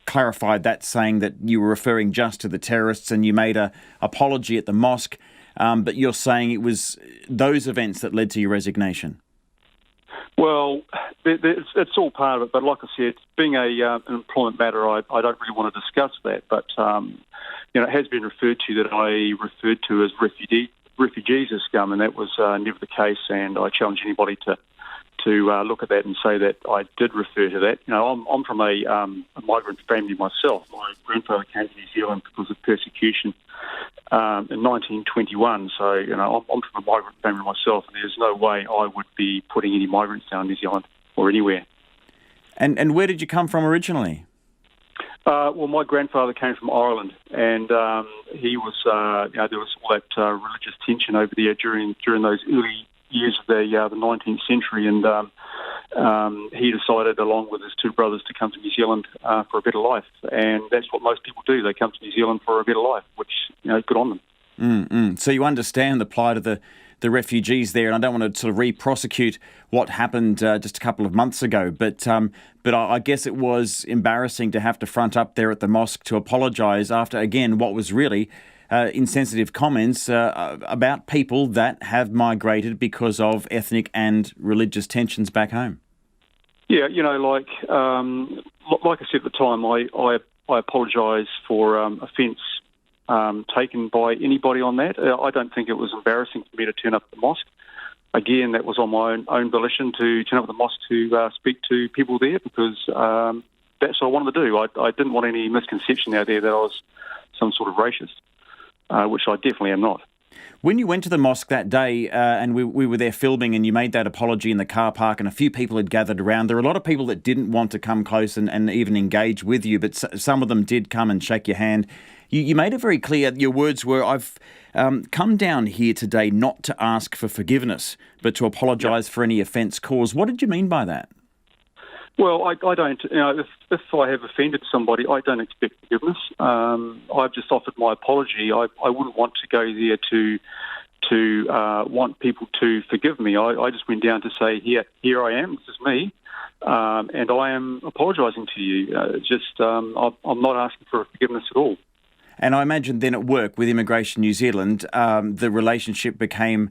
clarified that, saying that you were referring just to the terrorists, and you made an apology at the mosque, but you're saying it was those events that led to your resignation. Well, it's all part of it, but like I said, being an employment matter, I don't really want to discuss that. But it has been referred to that I referred to as refugees as scum, and that was never the case. And I challenge anybody to look at that and say that I did refer to that. I'm from a migrant family myself. My grandfather came to New Zealand because of persecution in 1921. So, I'm from a migrant family myself, and there's no way I would be putting any migrants down in New Zealand or anywhere. And where did you come from originally? Well, my grandfather came from Ireland, and he was, there was all that religious tension over there during those early years of the 19th century, and he decided, along with his two brothers, to come to New Zealand for a better life. And that's what most people do. They come to New Zealand for a better life, which, good on them. Mm-mm. So you understand the plight of the refugees there, and I don't want to sort of re-prosecute what happened just a couple of months ago, but I guess it was embarrassing to have to front up there at the mosque to apologise after, again, what was really insensitive comments about people that have migrated because of ethnic and religious tensions back home. Yeah, like I said at the time, I apologise for offence taken by anybody on that. I don't think it was embarrassing for me to turn up at the mosque. Again, that was on my own volition to turn up at the mosque to speak to people there, because that's what I wanted to do. I didn't want any misconception out there that I was some sort of racist, which I definitely am not. When you went to the mosque that day and we were there filming and you made that apology in the car park and a few people had gathered around, there were a lot of people that didn't want to come close and even engage with you, but some of them did come and shake your hand. You made it very clear, your words were, I've come down here today not to ask for forgiveness, but to apologise for any offence caused. What did you mean by that? Well, I don't, if I have offended somebody, I don't expect forgiveness. I've just offered my apology. I wouldn't want to go there to want people to forgive me. I just went down to say, here I am, this is me, and I am apologising to you. I'm not asking for forgiveness at all. And I imagine then at work with Immigration New Zealand, the relationship became...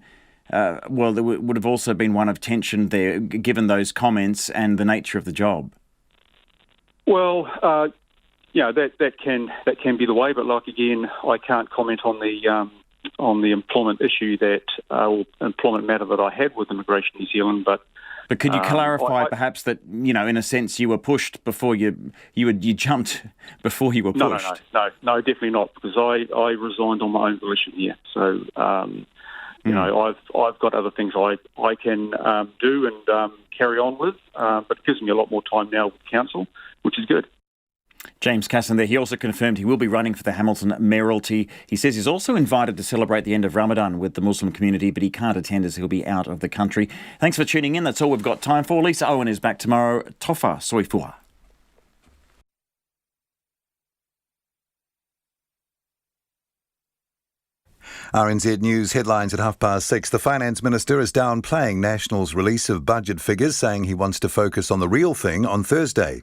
there would have also been one of tension there, given those comments and the nature of the job. Well, that can be the way, but like again, I can't comment on the employment issue or employment matter that I had with Immigration New Zealand. But could you clarify perhaps that in a sense you were pushed before you jumped before you were pushed? No, definitely not, because I resigned on my own volition here. So. I've got other things I can do and carry on with, but it gives me a lot more time now with council, which is good. James Casson there. He also confirmed he will be running for the Hamilton mayoralty. He says he's also invited to celebrate the end of Ramadan with the Muslim community, but he can't attend as he'll be out of the country. Thanks for tuning in. That's all we've got time for. Lisa Owen is back tomorrow. Tofa soifua. RNZ News headlines at 6:30. The Finance Minister is downplaying National's release of budget figures, saying he wants to focus on the real thing on Thursday.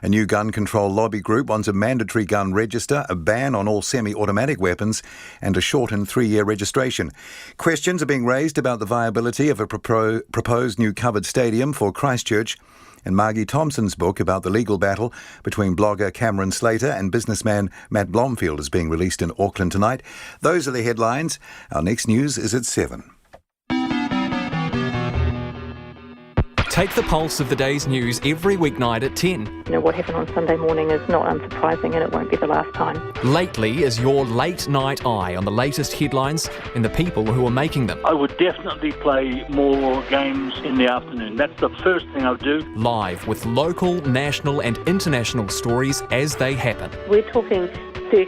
A new gun control lobby group wants a mandatory gun register, a ban on all semi-automatic weapons and a shortened 3-year registration. Questions are being raised about the viability of a proposed new covered stadium for Christchurch. And Margie Thompson's book about the legal battle between blogger Cameron Slater and businessman Matt Blomfield is being released in Auckland tonight. Those are the headlines. Our next news is at 7. Take the pulse of the day's news every weeknight at 10. What happened on Sunday morning is not unsurprising, and it won't be the last time. Lately is your late night eye on the latest headlines and the people who are making them. I would definitely play more games in the afternoon. That's the first thing I would do. Live with local, national and international stories as they happen. We're talking 30